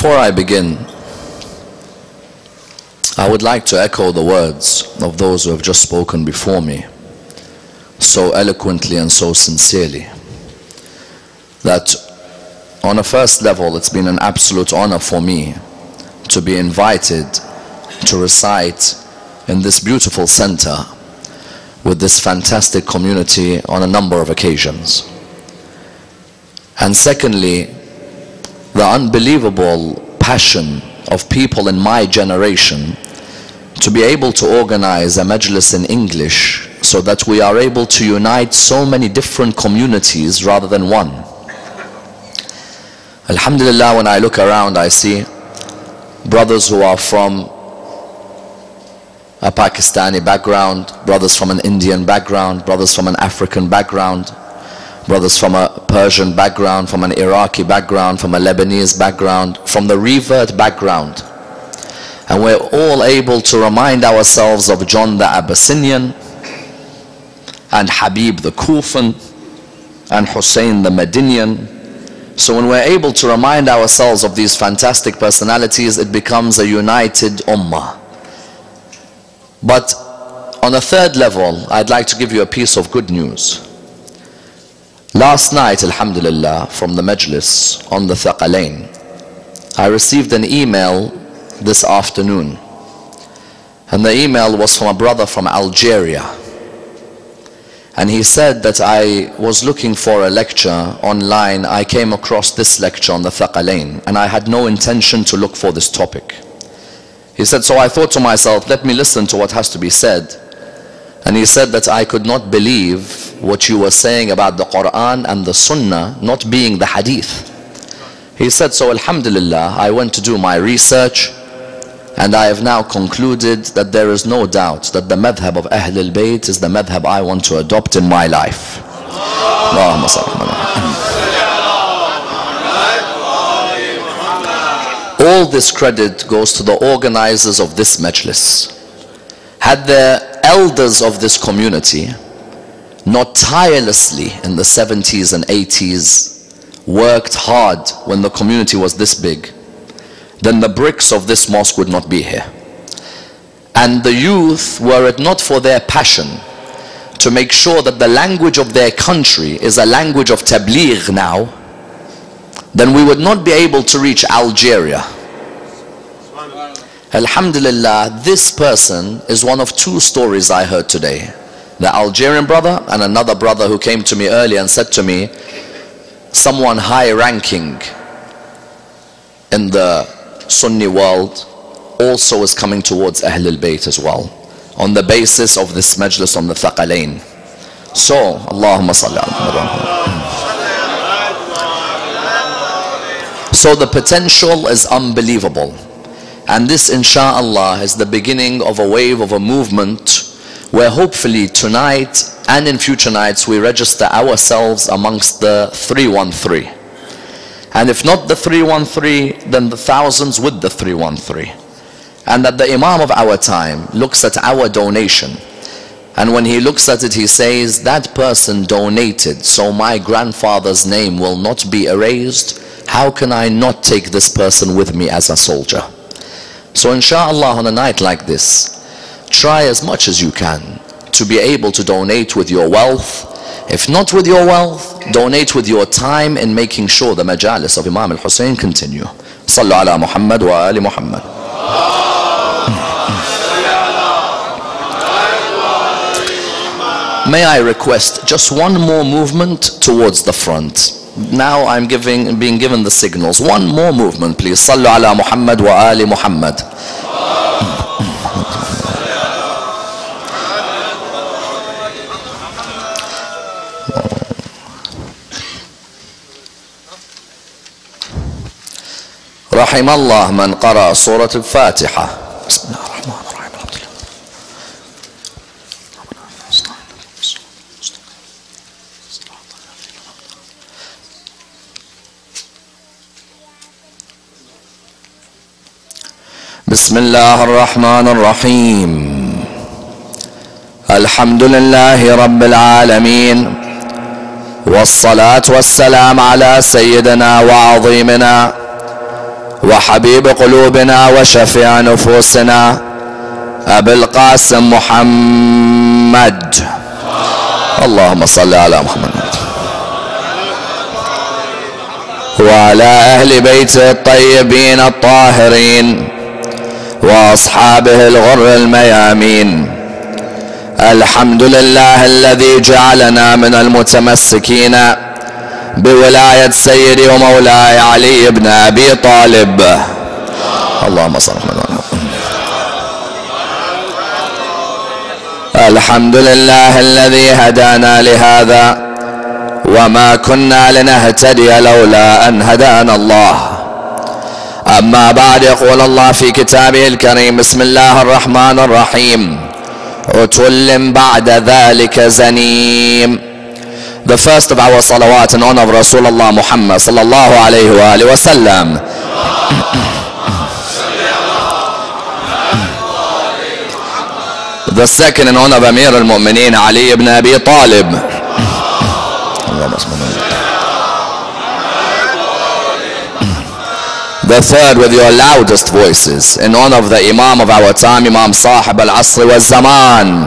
Before I begin, I would like to echo the words of those who have just spoken before me, so eloquently and so sincerely, that on a first level it's been an absolute honor for me to be invited to recite in this beautiful center with this fantastic community on a number of occasions. And secondly, the unbelievable passion of people in my generation to be able to organize a majlis in English so that we are able to unite so many different communities rather than one. Alhamdulillah, when I look around, I see brothers who are from a Pakistani background, brothers from an Indian background, brothers from an African background, brothers from a Persian background, from an Iraqi background, from a Lebanese background, from the revert background. And we're all able to remind ourselves of John the Abyssinian, and Habib the Kufan, and Hussein the Medinian. So when we're able to remind ourselves of these fantastic personalities, it becomes a united ummah. But on a third level, I'd like to give you a piece of good news. Last night, alhamdulillah, from the majlis on the Thaqalain, I received an email this afternoon. And the email was from a brother from Algeria. And he said that I was looking for a lecture online. I came across this lecture on the Thaqalain, and I had no intention to look for this topic. He said, so I thought to myself, let me listen to what has to be said. And he said that I could not believe what you were saying about the Quran and the Sunnah not being the Hadith. He said, so alhamdulillah, I went to do my research, and I have now concluded that there is no doubt that the madhab of Ahl al-Bayt is the madhab I want to adopt in my life. Allahumma salli. All this credit goes to the organizers of this majlis. Had the elders of this community not tirelessly in the 70s and 80s worked hard when the community was this big, then the bricks of this mosque would not be here. And the youth, were it not for their passion to make sure that the language of their country is a language of tabligh now, then we would not be able to reach Algeria. Alhamdulillah, this person is one of two stories I heard today. The Algerian brother and another brother who came to me earlier and said to me, someone high ranking in the Sunni world also is coming towards Ahl al-Bayt as well, on the basis of this majlis on the Thaqalain. So, Allahumma salli ala. So the potential is unbelievable. And this inshaAllah is the beginning of a wave of a movement where hopefully tonight and in future nights we register ourselves amongst the 313. And if not the 313, then the thousands with the 313. And that the Imam of our time looks at our donation, and when he looks at it, he says, that person donated so my grandfather's name will not be erased. How can I not take this person with me as a soldier? So inshallah, on a night like this, try as much as you can to be able to donate with your wealth. If not with your wealth, donate with your time in making sure the majalis of Imam al-Hussein continue. Sallu ala Muhammad wa ali Muhammad. May I request just one more movement towards the front. Now I'm being given the signals. One more movement, please. Sallu ala Muhammad wa ali Muhammad. رحم الله من قرأ سورة الفاتحة. بسم الله الرحمن الرحيم. الحمد لله. بسم الله الرحمن الرحيم. الحمد لله رب العالمين، والصلاة والسلام على سيدنا وعظيمنا وحبيب قلوبنا وشفيع نفوسنا أبي القاسم محمد. اللهم صل على محمد وعلى أهل بيته الطيبين الطاهرين وأصحابه الغر الميامين. الحمد لله الذي جعلنا من المتمسكين بولاية سيدي ومولاي علي بن أبي طالب. اللهم صل على محمد. الحمد لله الذي هدانا لهذا وما كنا لنهتدي لولا أن هدانا الله. أما بعد، يقول الله في كتابه الكريم: بسم الله الرحمن الرحيم. عتل بعد ذلك زنيم. The first of our salawat in honor of Rasulullah Muhammad sallallahu alayhi wa alihi wa sallam. The second in honor of Amir al-Mu'mineen Ali ibn Abi Talib. The third with your loudest voices in honor of the Imam of our time, Imam Sahib al-Asr wa Zaman.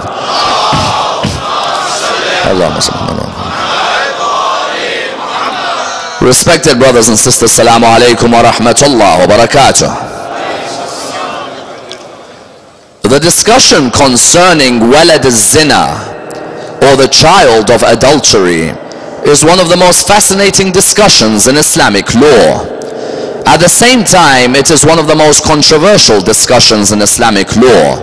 Respected brothers and sisters, Assalamu alaikum wa rahmatullah wa barakatuh. The discussion concerning walad al-zina, or the child of adultery, is one of the most fascinating discussions in Islamic law. At the same time, it is one of the most controversial discussions in Islamic law.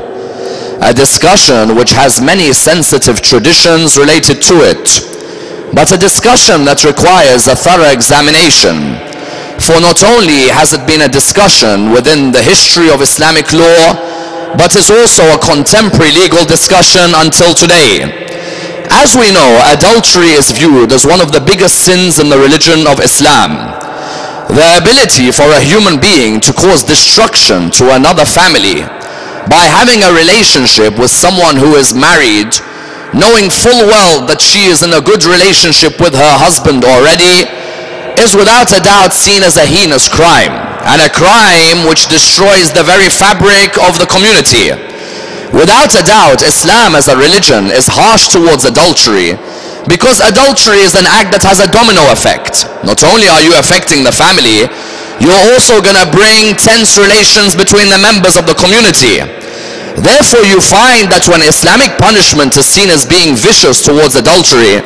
A discussion which has many sensitive traditions related to it, but a discussion that requires a thorough examination. For not only has it been a discussion within the history of Islamic law, but is also a contemporary legal discussion until today. As we know, adultery is viewed as one of the biggest sins in the religion of Islam. The ability for a human being to cause destruction to another family by having a relationship with someone who is married, knowing full well that she is in a good relationship with her husband already, is without a doubt seen as a heinous crime, and a crime which destroys the very fabric of the community. Without a doubt, Islam as a religion is harsh towards adultery, because adultery is an act that has a domino effect. Not only are you affecting the family, you're also going to bring tense relations between the members of the community. Therefore, you find that when Islamic punishment is seen as being vicious towards adultery,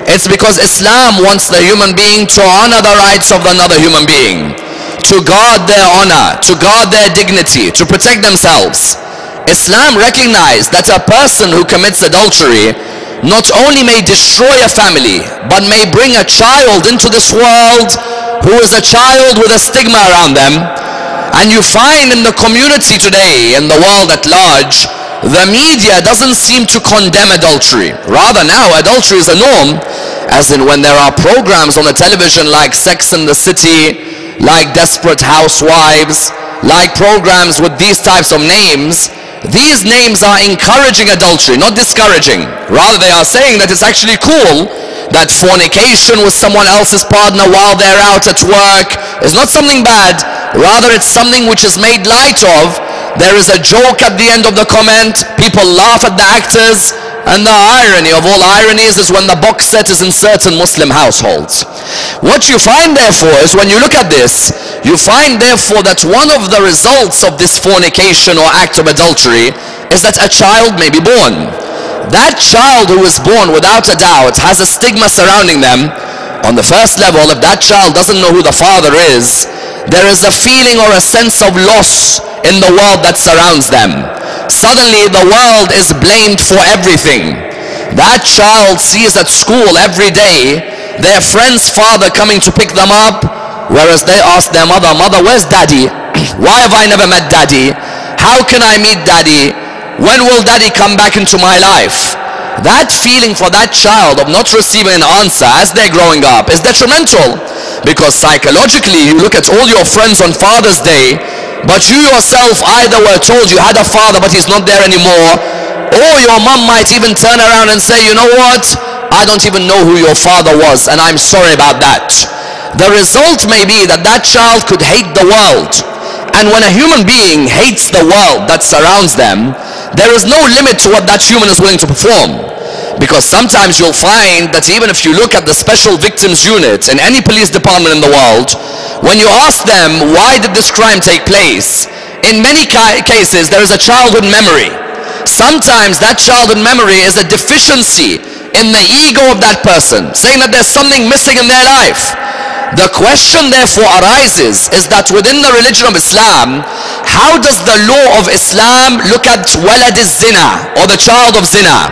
it's because Islam wants the human being to honor the rights of another human being, to guard their honor, to guard their dignity, to protect themselves. Islam recognized that a person who commits adultery not only may destroy a family, but may bring a child into this world who is a child with a stigma around them. And you find in the community today, in the world at large, the media doesn't seem to condemn adultery. Rather now, adultery is a norm, as in when there are programs on the television like Sex and the City, like Desperate Housewives, like programs with these types of names. These names are encouraging adultery, not discouraging. Rather, they are saying that it's actually cool that fornication with someone else's partner while they're out at work is not something bad. Rather, it's something which is made light of. There is a joke at the end of the comment. People laugh at the actors. And the irony of all ironies is when the box set is in certain Muslim households. What you find therefore is, when you look at this, you find therefore that one of the results of this fornication or act of adultery is that a child may be born. That child who is born, without a doubt, has a stigma surrounding them. On the first level, if that child doesn't know who the father is, there is a feeling or a sense of loss in the world that surrounds them. Suddenly the world is blamed for everything. That child sees at school every day their friend's father coming to pick them up, whereas they ask their mother, "Mother, where's daddy? Why have I never met daddy? How can I meet daddy? When will daddy come back into my life?" That feeling for that child of not receiving an answer as they're growing up is detrimental, because psychologically you look at all your friends on Father's Day, but you yourself either were told you had a father but he's not there anymore, or your mom might even turn around and say, "You know what? I don't even know who your father was, and I'm sorry about that." the result may be that that child could hate the world. And when a human being hates the world that surrounds them, there is no limit to what that human is willing to perform. Because sometimes you'll find that even if you look at the special victims unit in any police department in the world, when you ask them, why did this crime take place? In many cases, there is a childhood memory. Sometimes that childhood memory is a deficiency in the ego of that person, saying that there's something missing in their life. The question therefore arises is that within the religion of Islam, how does the law of Islam look at walad az-zina, or the child of zina?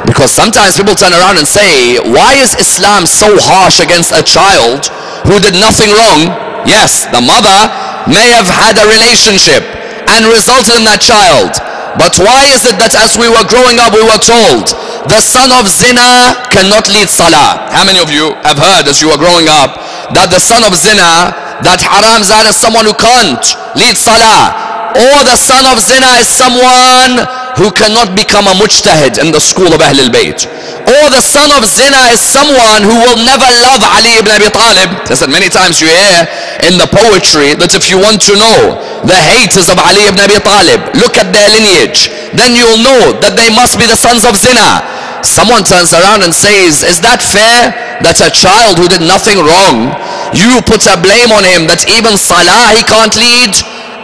Because sometimes people turn around and say, why is Islam so harsh against a child who did nothing wrong? Yes, the mother may have had a relationship and resulted in that child. But why is it that as we were growing up we were told the son of zina cannot lead salah? How many of you have heard as you were growing up that the son of zina, that haram zad, is someone who can't lead salah? Or the son of zina is someone who cannot become a mujtahid in the school of Ahl al-Bayt? Or the son of zina is someone who will never love Ali ibn Abi Talib? Listen, many times you hear in the poetry that if you want to know the haters of Ali ibn Abi Talib, look at their lineage, then you'll know that they must be the sons of zina. Someone turns around and says, is that fair that a child who did nothing wrong, you put a blame on him that even salah he can't lead?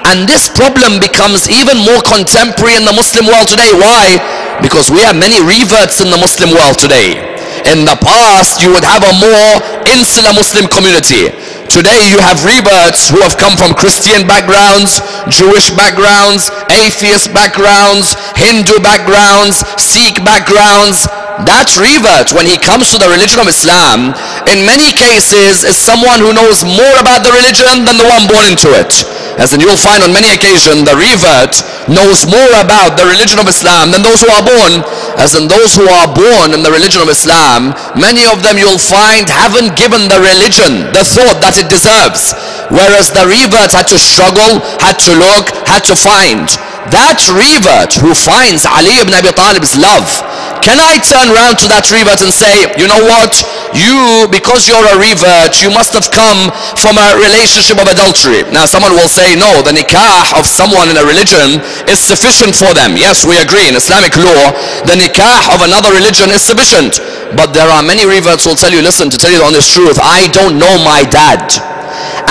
And this problem becomes even more contemporary in the Muslim world today. Why? Because we have many reverts in the Muslim world today. In the past, you would have a more insular Muslim community. Today you have reverts who have come from Christian backgrounds, Jewish backgrounds, atheist backgrounds, Hindu backgrounds, Sikh backgrounds. That revert, when he comes to the religion of Islam, in many cases is someone who knows more about the religion than the one born into it. As in, you'll find on many occasions the revert knows more about the religion of Islam than those who are born. As in, those who are born in the religion of Islam, many of them you'll find haven't given the religion the thought that it deserves. Whereas the revert had to struggle, had to look, had to find. That revert who finds Ali ibn Abi Talib's love, can I turn around to that revert and say, you know what, you, because you're a revert, you must have come from a relationship of adultery? Now someone will say, no, the nikah of someone in a religion is sufficient for them. Yes, we agree, in Islamic law, the nikah of another religion is sufficient. But there are many reverts who will tell you, listen, to tell you the honest truth, I don't know my dad,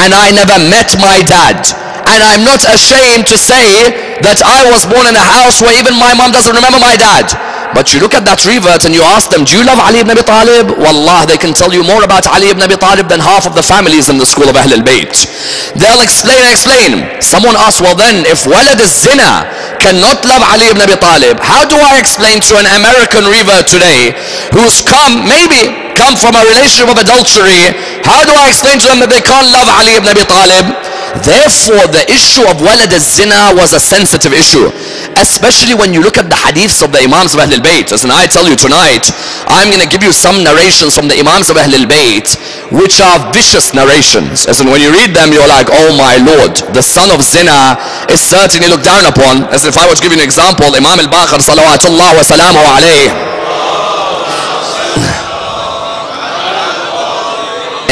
and I never met my dad, and I'm not ashamed to say that I was born in a house where even my mom doesn't remember my dad. But you look at that revert and you ask them, do you love Ali ibn Abi Talib? Wallah, they can tell you more about Ali ibn Abi Talib than half of the families in the school of Ahl al-Bayt. They'll explain and explain. Someone asks, well then, if walad az-zina cannot love Ali ibn Abi Talib, how do I explain to an American revert today who's maybe come from a relationship of adultery, how do I explain to them that they can't love Ali ibn Abi Talib? Therefore, the issue of walad az-zina was a sensitive issue, especially when you look at the hadiths of the Imams of Ahl al-Bayt. As in, I tell you tonight, I'm going to give you some narrations from the Imams of Ahl al-Bayt, which are vicious narrations. As in, when you read them, you're like, oh my Lord, the son of zina is certainly looked down upon. As if I were to give you an example, Imam al-Baqir, salawatullah wa salamu alayhi,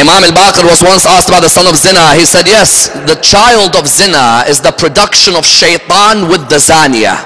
Imam al-Baqir was once asked about the son of zina. He said, yes, the child of zina is the production of shaitan with the zaniya.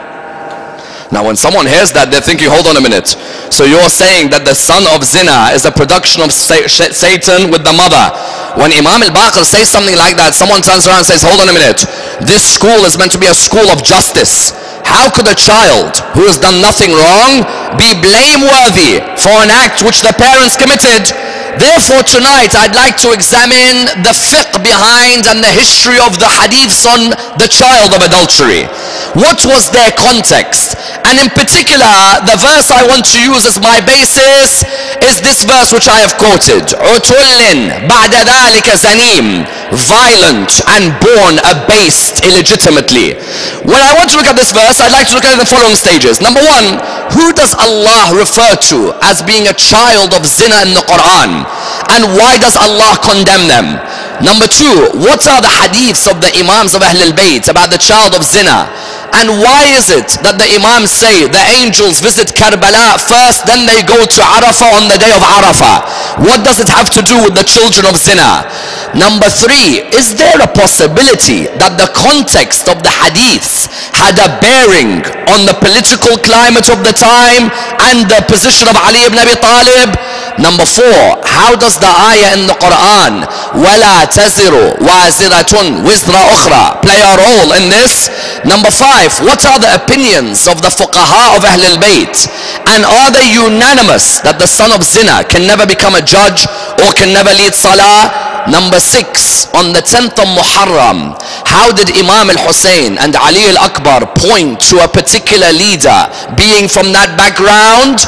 Now when someone hears that, they're thinking, hold on a minute. So you're saying that the son of zina is a production of Satan with the mother. When Imam al-Baqir says something like that, someone turns around and says, hold on a minute. This school is meant to be a school of justice. How could a child who has done nothing wrong be blameworthy for an act which the parents committed? Therefore tonight I'd like to examine the fiqh behind and the history of the hadiths on the child of adultery. What was their context? And in particular, the verse I want to use as my basis is this verse which I have quoted. عُتُلٍ بَعْدَ ذَلِكَ زَنِيمٍ, violent and born abased illegitimately. When I want to look at this verse, I'd like to look at it in the following stages. Number one, who does Allah refer to as being a child of zina in the Quran? And why does Allah condemn them? Number two, what are the hadiths of the Imams of Ahl al-Bayt about the child of zina? And why is it that the Imams say the angels visit Karbala first, then they go to Arafah on the day of Arafah? What does it have to do with the children of zina? Number 3, is there a possibility that the context of the hadiths had a bearing on the political climate of the time and the position of Ali ibn Abi Talib? Number 4, how does the ayah in the Quran, وَلَا تَزِرُ وَازِرَةٌ وِزْرَ أُخْرَى, play a role in this? Number 5, what are the opinions of the fuqaha of Ahl al-Bayt? And are they unanimous that the son of zina can never become a judge or can never lead salah? Number 6, on the 10th of Muharram, how did Imam al-Hussein and Ali al-Akbar point to a particular leader being from that background?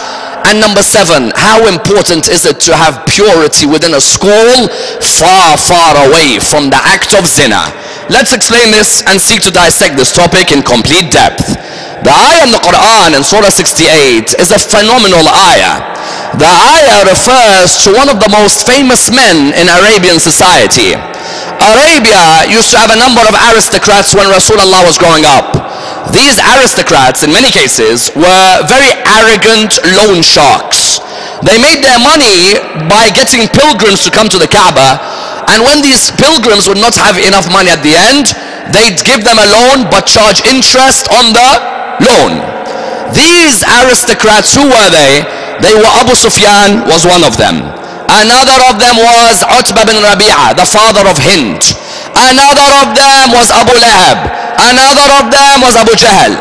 And number 7, how important is it to have purity within a school far, far away from the act of zina? Let's explain this and seek to dissect this topic in complete depth. The ayah in the Quran in Surah 68 is a phenomenal ayah. The ayah refers to one of the most famous men in Arabian society. Arabia used to have a number of aristocrats when Rasulullah was growing up. These aristocrats, in many cases, were very arrogant loan sharks. They made their money by getting pilgrims to come to the Kaaba, and when these pilgrims would not have enough money at the end, they'd give them a loan but charge interest on the loan. These aristocrats, who were they? They were Abu Sufyan was one of them. Another of them was Utbah bin Rabi'ah, the father of Hind. Another of them was Abu Lahab. Another of them was Abu Jahl.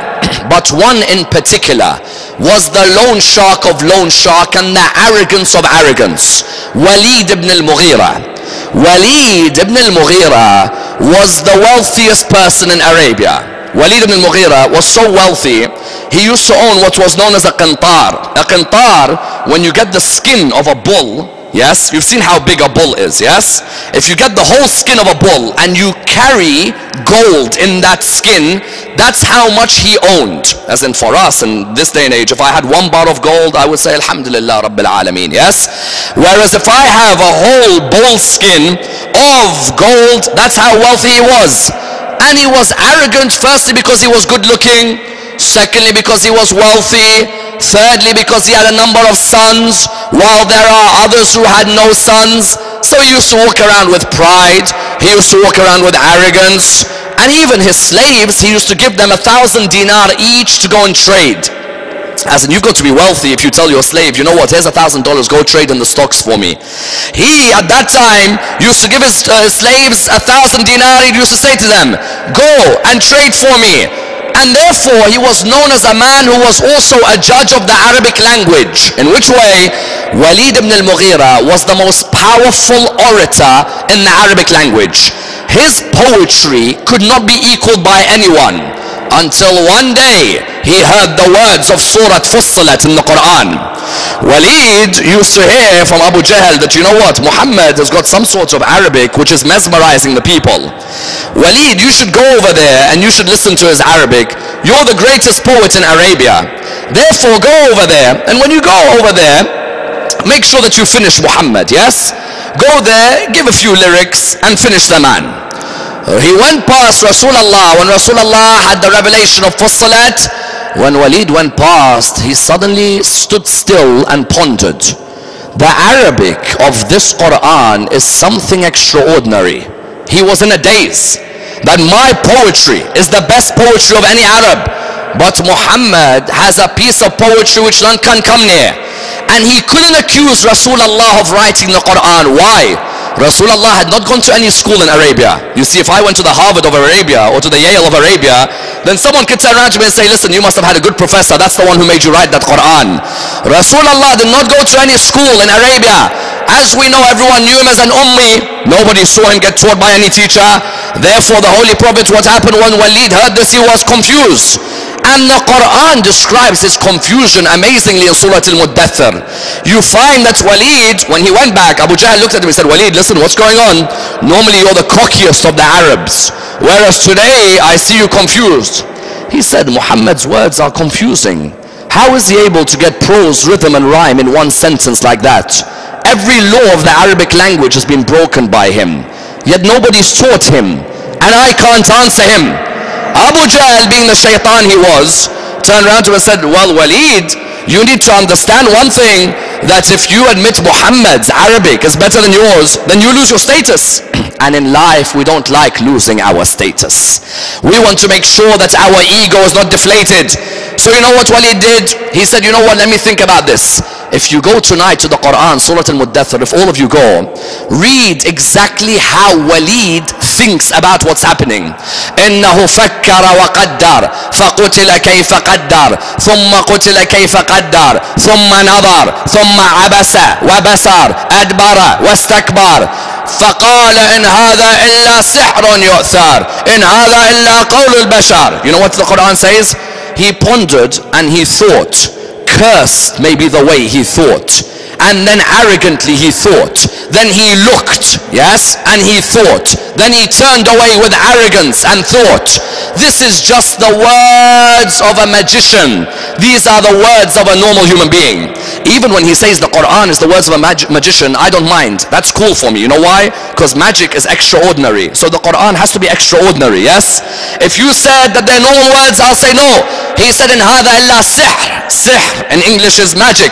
But one in particular was the loan shark of loan shark and the arrogance of arrogance, Walid ibn al-Mughira. Walid ibn al-Mughira was the wealthiest person in Arabia. Walid ibn al-Mughira was so wealthy, he used to own what was known as a qintar. A qintar, when you get the skin of a bull, yes, you've seen how big a bull is, yes? If you get the whole skin of a bull and you carry gold in that skin, that's how much he owned. As in for us in this day and age, if I had 1 bar of gold, I would say Alhamdulillah Rabbil Alameen, yes? Whereas if I have a whole bull skin of gold, that's how wealthy he was. And he was arrogant, firstly because he was good looking, secondly because he was wealthy, thirdly because he had a number of sons while there are others who had no sons. So he used to walk around with pride, he used to walk around with arrogance, and even his slaves, he used to give them 1,000 dinar each to go and trade. As in, you've got to be wealthy if you tell your slave, you know what, here's $1,000, go trade in the stocks for me. He at that time used to give his slaves 1,000 dinar. He used to say to them, go and trade for me. And therefore he was known as a man who was also a judge of the Arabic language. In which way? Walid ibn al-Mughira was the most powerful orator in the Arabic language. His poetry could not be equaled by anyone, until one day he heard the words of Surah Fussilat in the Quran. Walid used to hear from Abu Jahl that, you know what, Muhammad has got some sort of Arabic which is mesmerizing the people. Walid, you should go over there and you should listen to his Arabic. You're the greatest poet in Arabia. Therefore go over there, and when you go over there, make sure that you finish Muhammad, yes? Go there, give a few lyrics and finish the man. He went past Rasulullah when Rasulullah had the revelation of Fussilat. When Walid went past, he suddenly stood still and pondered. The Arabic of this Quran is something extraordinary. He was in a daze that my poetry is the best poetry of any Arab, but Muhammad has a piece of poetry which none can come near. And he couldn't accuse Rasulullah of writing the Quran. Why? Rasulullah had not gone to any school in Arabia. You see, if I went to the Harvard of Arabia or to the Yale of Arabia, then someone could turn around to me and say, listen, you must have had a good professor, that's the one who made you write that Quran. Rasulullah did not go to any school in Arabia. As we know, everyone knew him as an ummi. Nobody saw him get taught by any teacher. Therefore the Holy Prophet, what happened when Walid heard this, he was confused. And the Quran describes his confusion amazingly in Surah Al-Muddathir. You find that Walid, when he went back, Abu Jahl looked at him and said, Walid, listen, what's going on? Normally you're the cockiest of the Arabs, whereas today I see you confused. He said, Muhammad's words are confusing. How is he able to get prose, rhythm and rhyme in one sentence like that? Every law of the Arabic language has been broken by him, yet nobody's taught him, and I can't answer him. Abu Jahl, being the shaitan he was, turned around to him and said, well, Walid, you need to understand one thing, that if you admit Muhammad's Arabic is better than yours, then you lose your status. And in life, we don't like losing our status. We want to make sure that our ego is not deflated. So you know what Walid did? He said, you know what, let me think about this. If you go tonight to the Quran, Surah Al-Muddathir, if all of you go, read exactly how Walid thinks about what's happening. إِنَّهُ فَكَّرَ وَقَدَّرَ فَقُتِلَ كَيْفَ قَدَّرَ ثُمَّ قُتِلَ كَيْفَ قَدَّرَ ثُمَّ نَظَرَ ثُمَّ عَبَسَ وَبَسَرَ أَدْبَرَ وَاسْتَكْبَرَ فَقَالَ إِنْ هَذَا إِلَّا سِحْرٌ يُؤْثَرَ إِنْ هَذَا إِلَّا قَوْلُ الْبَشَرِ. You know what the Quran says? He pondered and he thought. Cursed may be the way he thought, and then arrogantly he thought, then he looked, yes, and he thought, then he turned away with arrogance and thought. This is just the words of a magician. These are the words of a normal human being. Even when he says the Quran is the words of a magician, I don't mind. That's cool for me. You know why? Because magic is extraordinary, so the Quran has to be extraordinary. Yes, if you said that they're normal words, I'll say no. He said in هذا إلا سحر. Sihr in English is magic.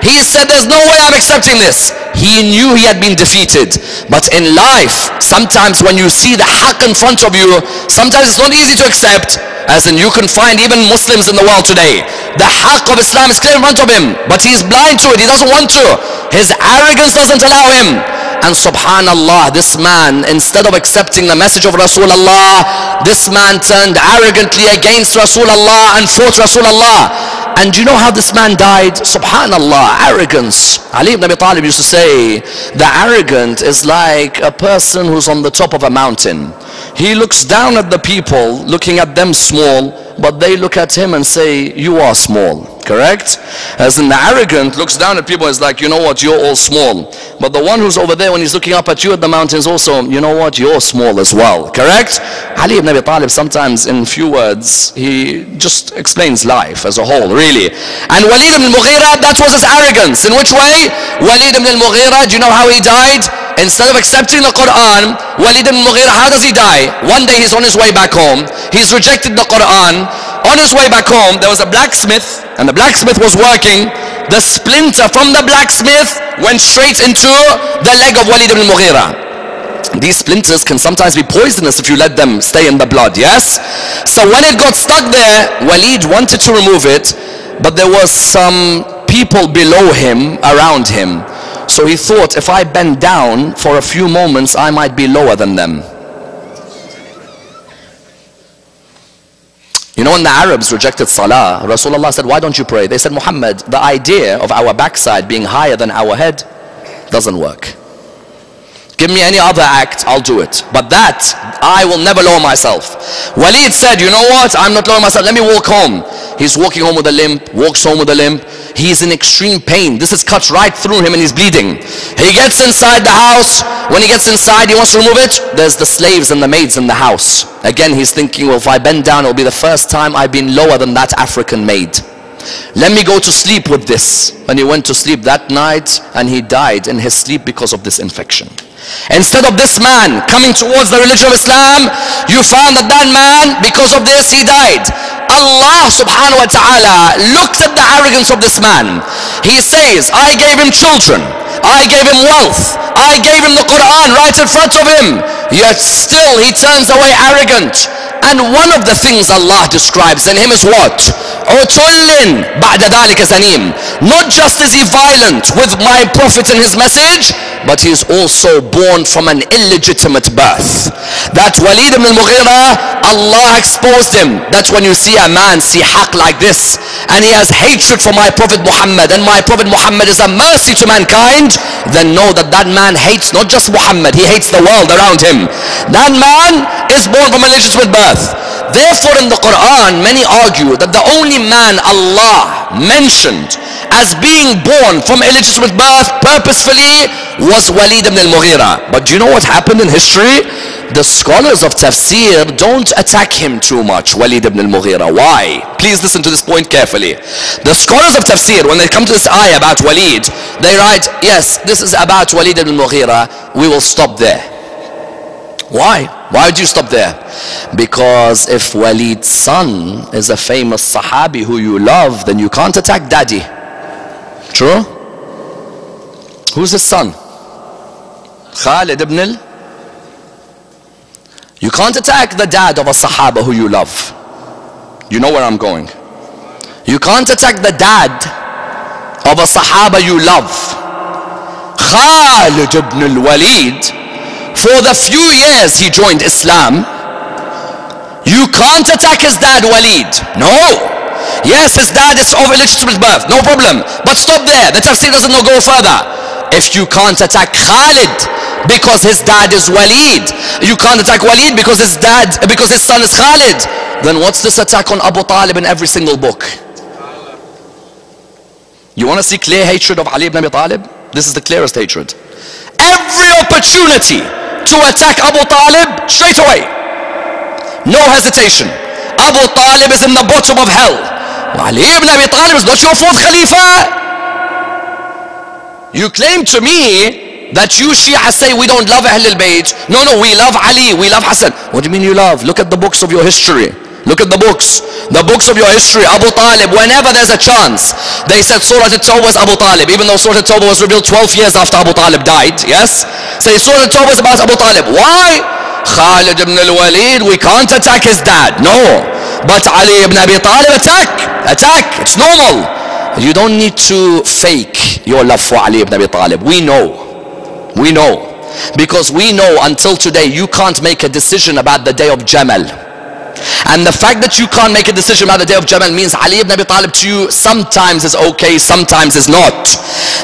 He said there's no way I'm accepting this. He knew he had been defeated. But in life, sometimes when you see the haqq in front of you, sometimes it's not easy to accept. As in, you can find even Muslims in the world today, the haqq of Islam is clear in front of him, but he's blind to it. He doesn't want to. His arrogance doesn't allow him. And subhanallah, this man, instead of accepting the message of Rasulullah, this man turned arrogantly against Rasulullah and fought Rasulullah. And do you know how this man died? Subhanallah, arrogance. Ali ibn Abi Talib used to say, the arrogant is like a person who's on the top of a mountain. He looks down at the people, looking at them small, but they look at him and say, you are small. Correct? As in, the arrogant looks down at people and is like, you know what, you're all small. But the one who's over there, when he's looking up at you at the mountains, also, you know what, you're small as well. Correct? Ali ibn Abi Talib, sometimes in few words, he just explains life as a whole, really. And Walid ibn al-Mughira, that was his arrogance. In which way? Walid ibn al-Mughira, do you know how he died? Instead of accepting the Quran, Walid ibn al-Mughira, how does he die? One day he's on his way back home. He's rejected the Quran. On his way back home, there was a blacksmith, and the blacksmith was working. The splinter from the blacksmith went straight into the leg of Walid ibn al-Mughira. These splinters can sometimes be poisonous if you let them stay in the blood, yes? So when it got stuck there, Walid wanted to remove it, but there was some people below him, around him. So he thought, if I bend down for a few moments, I might be lower than them. You know, when the Arabs rejected Salah, Rasulullah said, why don't you pray? They said, Muhammad, the idea of our backside being higher than our head doesn't work. Give me any other act, I'll do it. But that, I will never lower myself. Walid said, you know what? I'm not lowering myself. Let me walk home. He's walking home with a limp, walks home with a limp. He's in extreme pain. This is cut right through him and he's bleeding. He gets inside the house. When he gets inside, he wants to remove it. There's the slaves and the maids in the house. Again, he's thinking, well, if I bend down, it'll be the first time I've been lower than that African maid. Let me go to sleep with this. And he went to sleep that night and he died in his sleep because of this infection. Instead of this man coming towards the religion of Islam, you found that that man, because of this, he died. Allah subhanahu wa ta'ala looked at the arrogance of this man. He says, I gave him children, I gave him wealth, I gave him the Quran right in front of him, yet still he turns away arrogant. And one of the things Allah describes in him is what? عُتُلٍ بَعْدَ ذَلِكَ زَنِيمٍ. Not just is he violent with my Prophet and his message, but he is also born from an illegitimate birth. That Walid ibn al-Mughira, Allah exposed him. That's when you see a man see haqq like this, and he has hatred for my Prophet Muhammad, and my Prophet Muhammad is a mercy to mankind, then know that that man hates not just Muhammad, he hates the world around him. That man is born from an illegitimate birth. Therefore in the Quran, many argue that the only man Allah mentioned as being born from illegitimate birth purposefully was Walid ibn al-Mughira. But do you know what happened in history? The scholars of tafsir don't attack him too much, Walid ibn al-Mughira. Why? Please listen to this point carefully. The scholars of tafsir, when they come to this ayah about Walid, they write, yes, this is about Walid ibn al-Mughira, we will stop there. Why? Why would you stop there? Because if Walid's son is a famous Sahabi who you love, then you can't attack daddy. True? Who's his son? Khalid ibn al. You can't attack the dad of a Sahaba who you love. You know where I'm going. You can't attack the dad of a Sahaba you love. Khalid ibn al-Walid, for the few years he joined Islam, you can't attack his dad Walid. No. Yes, his dad is of illegitimate birth, no problem. But stop there. The tafsir doesn't go further. If you can't attack Khalid because his dad is Walid, you can't attack Walid because his son is Khalid, then what's this attack on Abu Talib in every single book? You want to see clear hatred of Ali ibn Abi Talib? This is the clearest hatred. Every opportunity to attack Abu Talib, straight away. No hesitation. Abu Talib is in the bottom of hell. Ali ibn Abi Talib is not your fourth Khalifa. You claim to me that you Shia say we don't love Ahlul Bayt. No, we love Ali, we love Hassan. What do you mean you love? Look at the books of your history. Look at the books of your history. Abu Talib, whenever there's a chance, they said Surah At-Tawbah is Abu Talib, even though Surah At-Tawbah was revealed 12 years after Abu Talib died. Yes? Say Surah At-Tawbah is about Abu Talib. Why? Khalid ibn al-Walid, we can't attack his dad. No. But Ali ibn Abi Talib, attack. It's normal. You don't need to fake your love for Ali ibn Abi Talib. We know. Because we know until today you can't make a decision about the day of Jamal. And the fact that you can't make a decision about the day of Jamal means Ali ibn Abi Talib to you sometimes is okay, sometimes is not.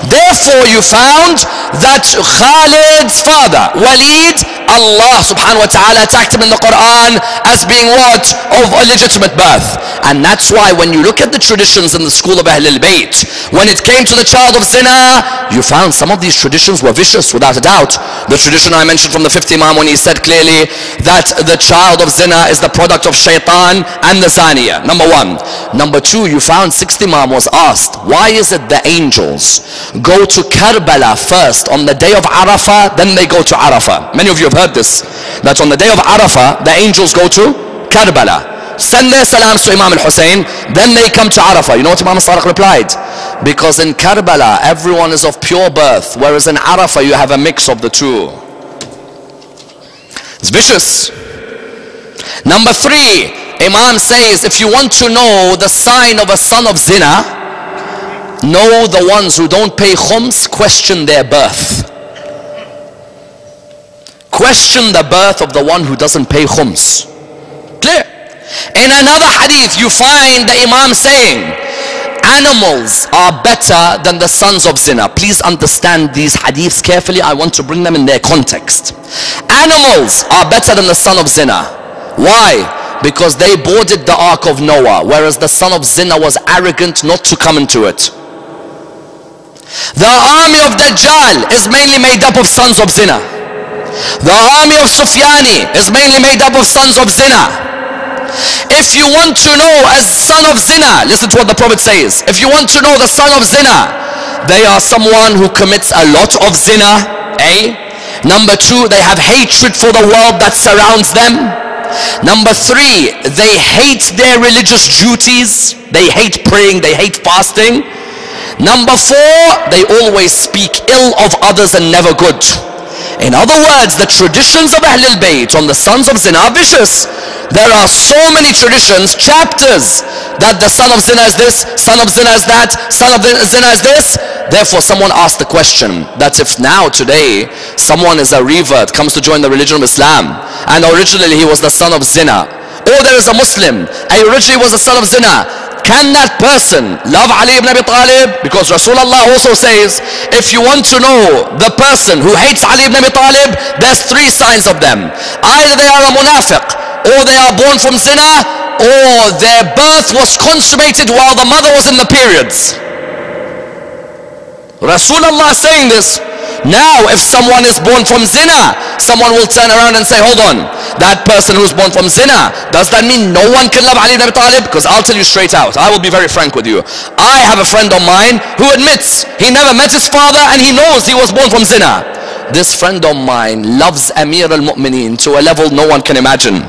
Therefore you found that Khalid's father, Walid, Allah subhanahu wa ta'ala attacked him in the Quran as being what? Of illegitimate birth. And that's why when you look at the traditions in the school of Ahlul Bayt, when it came to the child of zina, you found some of these traditions were vicious, without a doubt. The tradition I mentioned from the 5th Imam when he said clearly that the child of zina is the product of shaitan and the zaniya. Number one. Number two, you found 6th Imam was asked, why is it the angels go to Karbala first on the day of Arafah, then they go to Arafah? Many of you have heard this, that on the day of Arafah, the angels go to Karbala, send their salams to Imam al-Hussein, then they come to Arafah. You know what Imam al-Sadiq replied? Because in Karbala, everyone is of pure birth, whereas in Arafah, you have a mix of the two. It's vicious. Number three, Imam says, if you want to know the sign of a son of zina, know the ones who don't pay khums, question their birth. Question the birth of the one who doesn't pay khums. Clear? In another hadith, you find the Imam saying, animals are better than the sons of zina. Please understand these hadiths carefully. I want to bring them in their context. Animals are better than the son of zina. Why? Because they boarded the ark of Noah, whereas the son of zina was arrogant not to come into it. The army of Dajjal is mainly made up of sons of zina. The army of Sufyani is mainly made up of sons of zina. If you want to know a son of zina, listen to what the Prophet says. If you want to know the son of zina, they are someone who commits a lot of zina. A. Number two, they have hatred for the world that surrounds them. Number three, they hate their religious duties. They hate praying, they hate fasting. Number four, they always speak ill of others and never good. In other words, the traditions of Ahlul Bayt on the sons of zina are vicious. There are so many traditions, chapters, that the son of zina is this, son of zina is that, son of zina is this. Therefore, someone asked the question that if now, today, someone is a revert, comes to join the religion of Islam, and originally he was the son of zina, or there is a Muslim, and originally was the son of zina, can that person love Ali ibn Abi Talib? Because Rasulullah also says, if you want to know the person who hates Ali ibn Abi Talib, there's three signs of them. Either they are a munafiq, or they are born from zina, or their birth was consummated while the mother was in the periods. Rasulullah is saying this. Now if someone is born from zina, someone will turn around and say, hold on, that person who's born from zina, does that mean no one can love Ali ibn Abi Talib? Because I'll tell you straight out, I will be very frank with you. I have a friend of mine who admits he never met his father and he knows he was born from zina. This friend of mine loves Amir al-Mu'mineen to a level no one can imagine.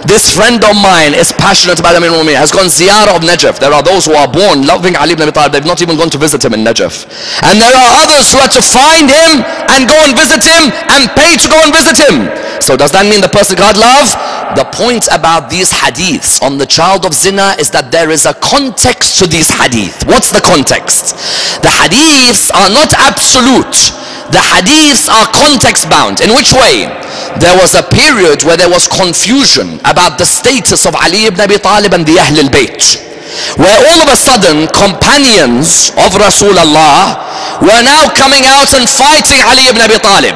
This friend of mine is passionate about Amir al-Mu'mineen, has gone ziyarah of Najaf. There are those who are born loving Ali ibn Abi Talib, they've not even gone to visit him in Najaf. And there are others who had to find him and go and visit him and pay to go and visit him. So does that mean the person God love? The point about these hadiths on the child of zina is that there is a context to these hadith. What's the context? The hadiths are not absolute. The hadiths are context bound. In which way? There was a period where there was confusion about the status of Ali ibn Abi Talib and the Ahl al-Bayt, where all of a sudden companions of Rasulullah were now coming out and fighting Ali ibn Abi Talib,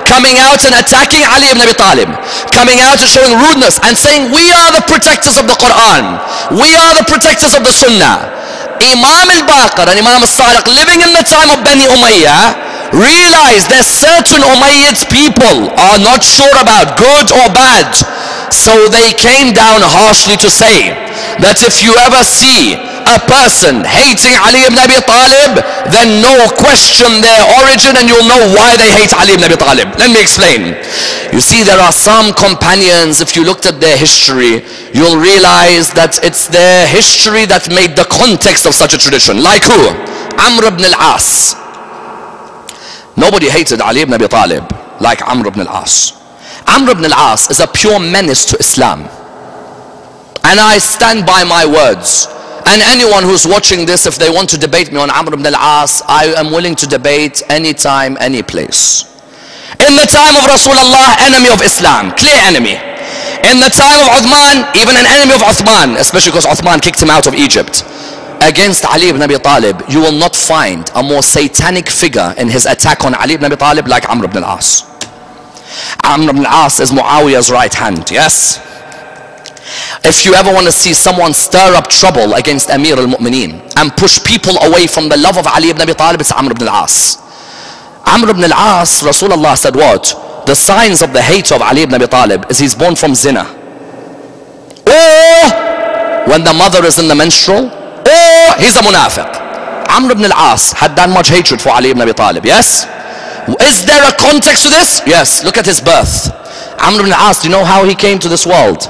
coming out and attacking Ali ibn Abi Talib, coming out and showing rudeness and saying, we are the protectors of the Quran, we are the protectors of the Sunnah. Imam al-Baqir and Imam al-Sadiq, living in the time of Bani Umayyah, realized that certain Umayyads people are not sure about good or bad. So they came down harshly to say that if you ever see a person hating Ali ibn Abi Talib, then no, question their origin and you'll know why they hate Ali ibn Abi Talib. Let me explain. You see, there are some companions, if you looked at their history, you'll realize that it's their history that made the context of such a tradition. Like who? Amr ibn al-As. Nobody hated Ali ibn Abi Talib like Amr ibn al-As. Amr ibn al-As is a pure menace to Islam. And I stand by my words. And anyone who's watching this, if they want to debate me on Amr ibn al-As, I am willing to debate anytime, any place. In the time of Rasulullah, enemy of Islam, clear enemy. In the time of Uthman, even an enemy of Uthman, especially because Uthman kicked him out of Egypt. Against Ali ibn Abi Talib, you will not find a more satanic figure in his attack on Ali ibn Abi Talib like Amr ibn al-As. Amr ibn al-As is Muawiyah's right hand, yes? If you ever want to see someone stir up trouble against Amir al-Mu'mineen and push people away from the love of Ali ibn Abi Talib, it's Amr ibn al-As. Amr ibn al-As, Rasulullah said what? The signs of the hate of Ali ibn Abi Talib is he's born from zina, or when the mother is in the menstrual, or he's a munafiq. Amr ibn al-As had that much hatred for Ali ibn Abi Talib, yes? Is there a context to this? Yes, look at his birth. Amr ibn al-As, do you know how he came to this world?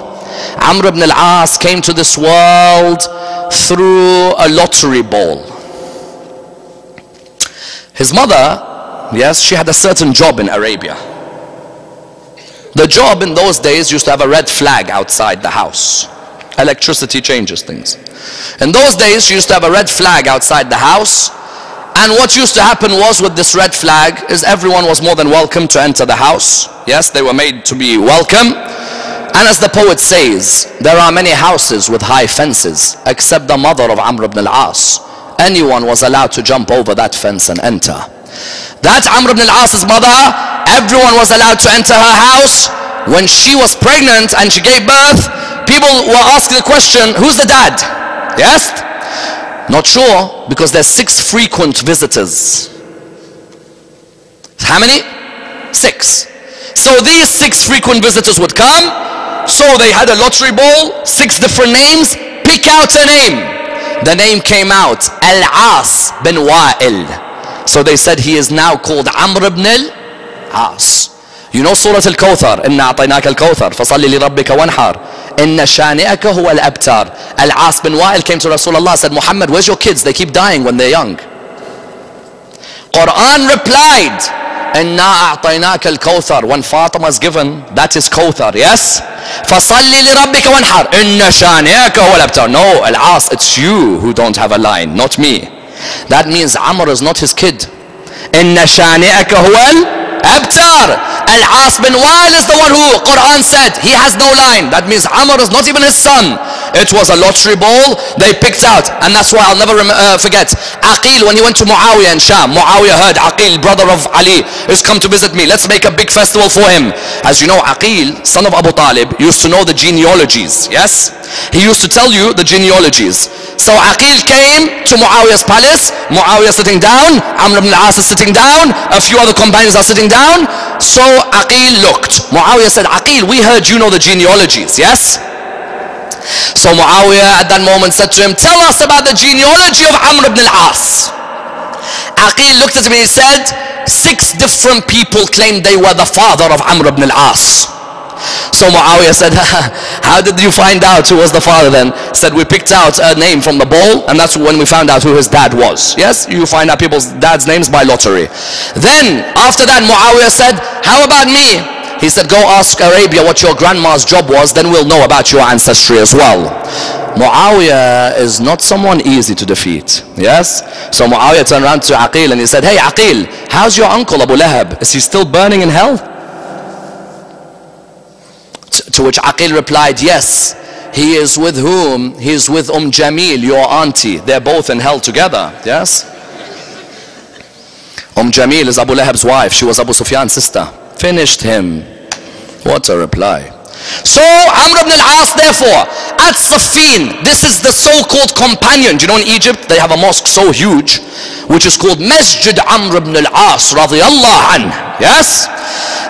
Amr ibn al-As came to this world through a lottery ball. His mother, yes, she had a certain job in Arabia. The job in those days used to have a red flag outside the house. Electricity changes things. In those days, she used to have a red flag outside the house. And what used to happen was, with this red flag, is everyone was more than welcome to enter the house. Yes, they were made to be welcome. And as the poet says, there are many houses with high fences, except the mother of Amr ibn al-As. Anyone was allowed to jump over that fence and enter. That Amr ibn al-As's mother, everyone was allowed to enter her house. When she was pregnant and she gave birth, people were asking the question, who's the dad? Yes? Not sure, because there's 6 frequent visitors. How many? 6. So these 6 frequent visitors would come. So they had a lottery ball, 6 different names, pick out a name. The name came out, Al-As bin Wa'il. So they said he is now called Amr ibn al-As. You know Surah Al-Kawthar, إِنَّا أَعْطَيْنَاكَ الْكَوْثَرَ فَصَلِّ لِرَبِّكَ وَانْحَرْ إِنَّ شَانِئَكَ هُوَ الْأَبْتَرِ. Al-As bin Wa'il came to Rasulullah, said, Muhammad, where's your kids? They keep dying when they're young. Quran replied, إِنَّا أَعْطَيْنَاكَ الْكَوْثَرِ. When Fatima is given, that is Kawthar, yes? فَصَلِّ لِرَبِّكَ وَانْحَرْ إِنَّ شَانِئَكَ هُوَ الْأَبْتَرِ. No, Al-As, it's you who don't have a line, not me. That means Amr is not his kid. إِنَّ شَانِئَكَ هُوَ الْأبْتَرِ. Al-As bin Wa'il is the one who Quran said he has no line. That means Amr is not even his son. It was a lottery ball they picked out. And that's why I'll never forget Aqil, when he went to Muawiyah in Sham. Muawiyah heard Aqil, brother of Ali, is come to visit me. Let's make a big festival for him. As you know, Aqil, son of Abu Talib, used to know the genealogies. Yes? He used to tell you the genealogies. So Aqil came to Muawiyah's palace. Muawiyah sitting down, Amr ibn al-As is sitting down, a few other companions are sitting down. So Aqil looked. Muawiyah said, Aqil, we heard you know the genealogies, yes? So Muawiyah at that moment said to him, tell us about the genealogy of Amr ibn al-As. Aqil looked at him and he said, 6 different people claimed they were the father of Amr ibn al-As. So So Muawiyah said, how did you find out who was the father then? Said, we picked out a name from the bowl, and that's when we found out who his dad was. Yes, you find out people's dad's names by lottery. Then after that Muawiyah said, how about me? He said, go ask Arabia what your grandma's job was, then we'll know about your ancestry as well. Muawiyah is not someone easy to defeat. Yes? So Muawiyah turned around to Aqil and he said, hey Aqil, how's your uncle Abu Lahab? Is he still burning in hell? To which Aqil replied, yes, he is with whom? He is with Jamil, your auntie. They're both in hell together. Yes? Jamil is Abu Lahab's wife. She was Abu Sufyan's sister. Finished him. What a reply. So Amr ibn al-As therefore at Siffin, this is the so-called companion. Do you know in Egypt they have a mosque so huge which is called Masjid Amr ibn al-As radiyallahu anhu. Yes,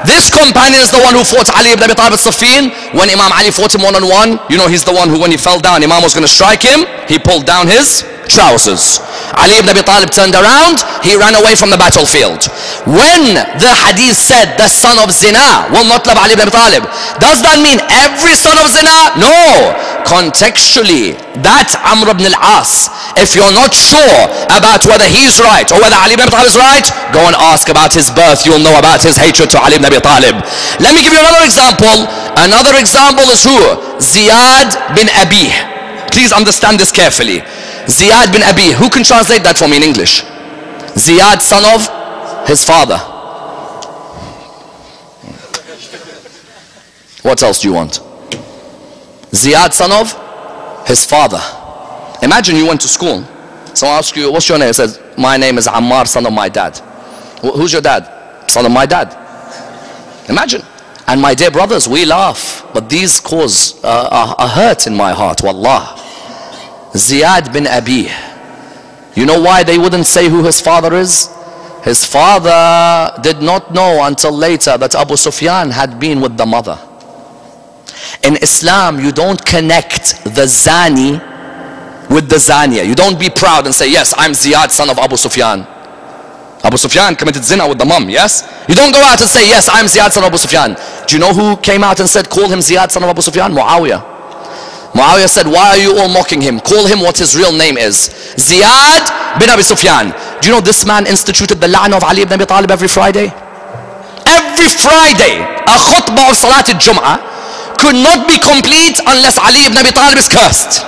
this companion is the one who fought Ali ibn Abi Talib at Siffin. When Imam Ali fought him one-on-one, you know he's the one who, when he fell down, Imam was going to strike him, he pulled down his trousers. Ali ibn Abi Talib turned around, he ran away from the battlefield. When the hadith said the son of zina will not love Ali ibn Abi Talib, does that mean every son of zina? No. Contextually, that Amr ibn al-As, if you're not sure about whether he's right or whether Ali ibn Abi Talib is right, go and ask about his birth. You'll know about his hatred to Ali ibn Abi Talib. Let me give you another example. Another example is who? Ziyad bin Abi. Please understand this carefully. Ziyad bin Abi. Who can translate that for me in English? Ziyad, son of his father. What else do you want? Ziyad, son of his father. Imagine you went to school. Someone asks you, what's your name? He says, my name is Ammar, son of my dad. Who's your dad? Son of my dad. Imagine. And my dear brothers, we laugh, but these cause a hurt in my heart, wallah. Ziyad bin Abi. You know why they wouldn't say who his father is? His father did not know until later that Abu Sufyan had been with the mother. In Islam, you don't connect the Zani with the Zania. You don't be proud and say, yes, I'm Ziyad, son of Abu Sufyan. Abu Sufyan committed zina with the mom, yes? You don't go out and say, yes, I'm Ziyad, son of Abu Sufyan. Do you know who came out and said, call him Ziyad, son of Abu Sufyan? Muawiyah. Muawiyah said, why are you all mocking him? Call him what his real name is. Ziyad bin Abi Sufyan. Do you know this man instituted the la'na of Ali ibn Abi Talib every Friday? Every Friday, a khutbah of Salat al-Jum'ah could not be complete unless Ali ibn Abi Talib is cursed.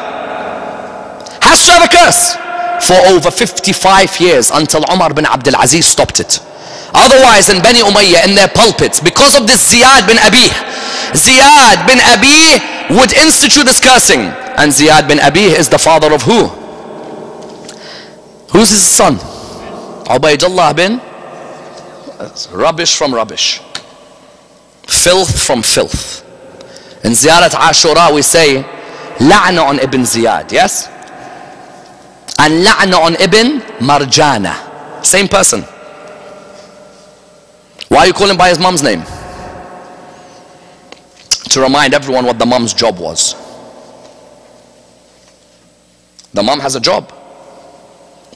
Has to have a curse. For over 55 years until Umar bin Abdul Aziz stopped it. Otherwise in Bani Umayyah, in their pulpits, because of this Ziyad bin Abi would institute this cursing. And Ziyad bin Abi is the father of who? Who's his son? Ubaydullah bin? Rubbish from rubbish. Filth from filth. In Ziyarat Ashura we say La'na on Ibn Ziyad, yes? And La'na on Ibn Marjana. Same person. Why you call him by his mom's name? To remind everyone what the mom's job was. The mom has a job.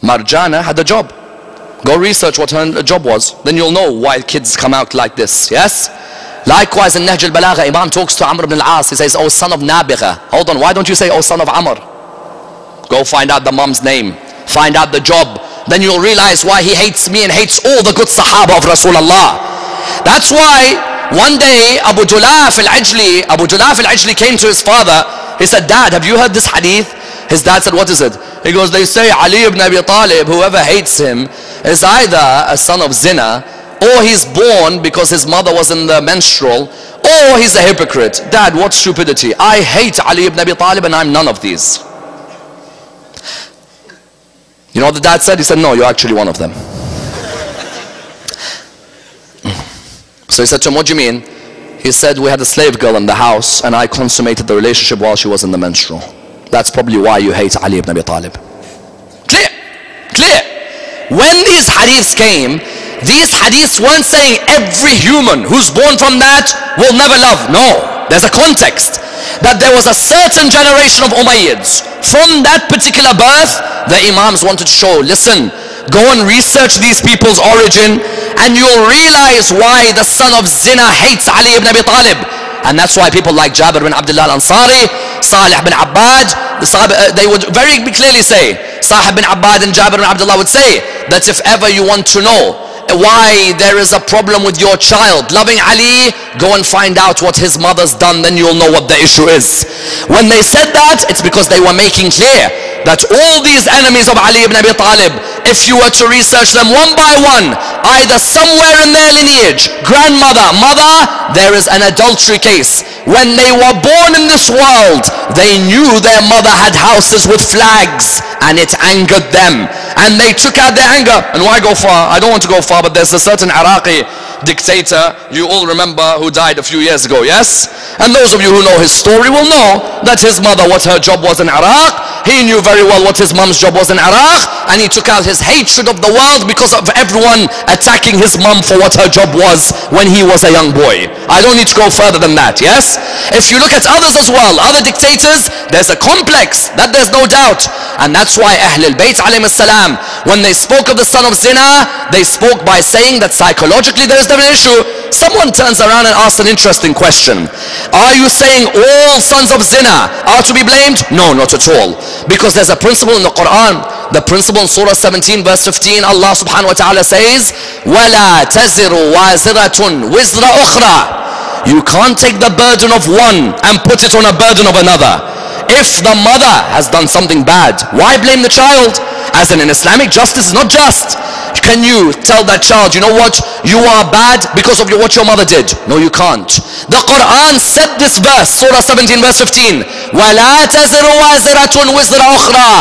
Marjana had a job. Go research what her job was. Then you'll know why kids come out like this. Yes? Likewise in Nahj al-Balagha, Imam talks to Amr ibn al-As. He says, oh son of Nabigha. Hold on, why don't you say, oh son of Amr? Go find out the mom's name. Find out the job. Then you'll realize why he hates me and hates all the good Sahaba of Rasulullah. That's why one day Abu Julaf al-Ajli came to his father. He said, Dad, have you heard this hadith? His dad said, what is it? He goes, they say Ali ibn Abi Talib, whoever hates him, is either a son of zina, or he's born because his mother was in the menstrual, or he's a hypocrite. Dad, what stupidity. I hate Ali ibn Abi Talib and I'm none of these. You know what the dad said? He said, no, you're actually one of them. So he said to him, what do you mean? He said, we had a slave girl in the house and I consummated the relationship while she was in the menstrual. That's probably why you hate Ali ibn Abi Talib. Clear? Clear. When these hadiths came, these hadiths weren't saying every human who's born from that will never love. No. There's a context. That there was a certain generation of Umayyads. From that particular birth, the Imams wanted to show, listen, go and research these people's origin and you'll realize why the son of zina hates Ali ibn Abi Talib. And that's why people like Jabir bin Abdullah al-Ansari, Salih bin Abbad, they would very clearly say, Sahib bin Abbad and Jabir bin Abdullah would say that if ever you want to know why there is a problem with your child loving Ali, go and find out what his mother's done, then you'll know what the issue is. When they said that, it's because they were making clear that all these enemies of Ali ibn Abi Talib, if you were to research them one by one, either somewhere in their lineage, grandmother, mother, there is an adultery case. When they were born in this world, they knew their mother had houses with flags, and it angered them, and they took out their anger. And why go far? I don't want to go far, but there's a certain Iraqi dictator you all remember who died a few years ago, yes? And those of you who know his story will know that his mother, what her job was in Iraq, he knew very well what his mom's job was in Iraq, and he took out his hatred of the world because of everyone attacking his mom for what her job was when he was a young boy. I don't need to go further than that, yes? If you look at others as well, other dictators, there's a complex, that there's no doubt. And that's why Ahlul Bayt alayhim as-salam, when they spoke of the son of zina, they spoke by saying that psychologically there is an issue. Someone turns around and asks an interesting question. Are you saying all sons of zina are to be blamed? No, not at all. Because there's a principle in the Quran. The principle in Surah 17 verse 15, Allah subhanahu wa ta'ala says, وَلَا تَزِرُ وَازِرَةٌ وِزْرَ أُخْرَى. You can't take the burden of one and put it on a burden of another. If the mother has done something bad, why blame the child? As in Islamic justice is not just. Can you tell that child, you know what, you are bad because of what your mother did? No, you can't. The Quran said this verse, Surah 17 verse 15, وَلَا تَزِرُ وَازِرَةٌ وِزْرَ أُخْرَى.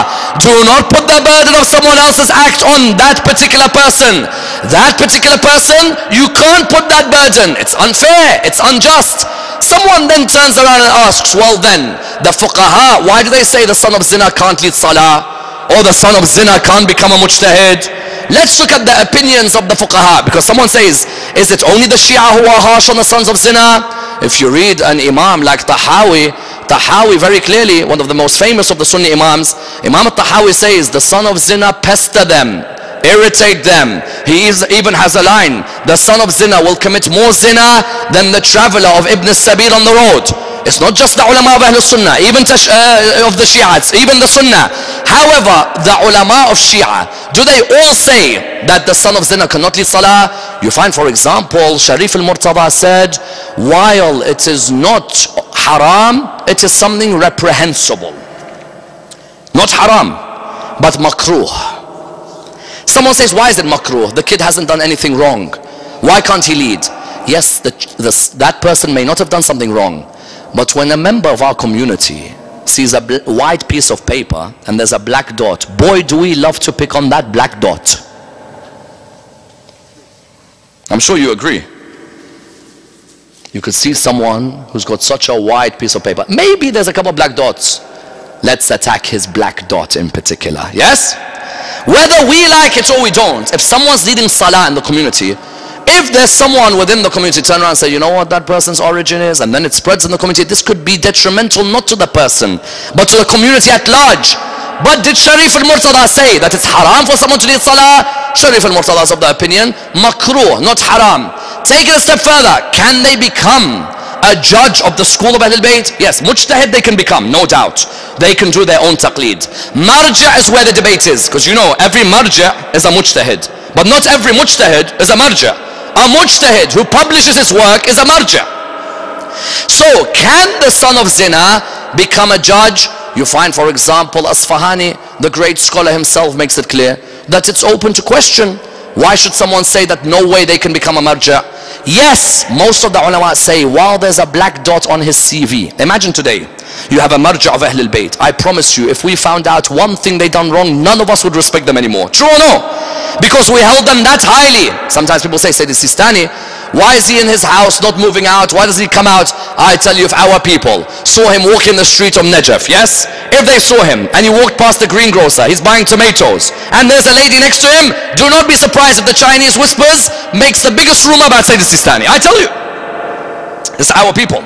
Do not put the burden of someone else's act on that particular person. That particular person, you can't put that burden. It's unfair, it's unjust. Someone then turns around and asks, well then, the fuqaha, why do they say the son of zina can't lead salah? Or the son of zina can't become a mujtahid? Let's look at the opinions of the fuqaha, because someone says, is it only the Shia who are harsh on the sons of zina? If you read an imam like Tahawi very clearly, one of the most famous of the Sunni imams, Imam al-Tahawi says, the son of zina pester them, irritate them. He even has a line, the son of zina will commit more zina than the traveler of Ibn Sabil on the road. It's not just the ulama of Ahl Sunnah, even of the Shiites, even the Sunnah. However, the ulama of Shia, do they all say that the son of zina cannot lead salah? You find, for example, Sharif al-Murtada said, while it is not haram, it is something reprehensible. Not haram, but makruh. Someone says, why is it makruh? The kid hasn't done anything wrong. Why can't he lead? Yes, that person may not have done something wrong. But when a member of our community sees a white piece of paper and there's a black dot, boy, do we love to pick on that black dot. I'm sure you agree. You could see someone who's got such a white piece of paper. Maybe there's a couple of black dots. Let's attack his black dot in particular. Yes? Whether we like it or we don't, if someone's leading salah in the community, if there's someone within the community turn around and say, you know what that person's origin is, and then it spreads in the community, this could be detrimental not to the person, but to the community at large. But did Sharif al-Murtada say that it's haram for someone to lead salah? Sharif al-Murtada is of the opinion, makruh, not haram. Take it a step further. Can they become a judge of the school of Ahlul Bayt? Yes, mujtahid they can become, no doubt. They can do their own taqleed. Marja' is where the debate is, because you know, every marja' is a mujtahid. But not every mujtahid is a marja'. A mujtahid who publishes his work is a marja'. So, can the son of zina become a judge? You find, for example, Asfahani, the great scholar himself, makes it clear that it's open to question. Why should someone say that no way they can become a marja'? Yes, most of the ulama say, while there's a black dot on his CV. Imagine today, you have a marja' of Ahlul Bayt. I promise you, if we found out one thing they done wrong, none of us would respect them anymore. True or no? Because we held them that highly. Sometimes people say, Sayyid Sistani, why is he in his house not moving out? Why does he come out? I tell you, if our people saw him walking the street of Najaf, yes? If they saw him and he walked past the greengrocer, he's buying tomatoes, and there's a lady next to him, do not be surprised if the Chinese whispers makes the biggest rumor about Sayyid Sistani. I tell you, it's our people.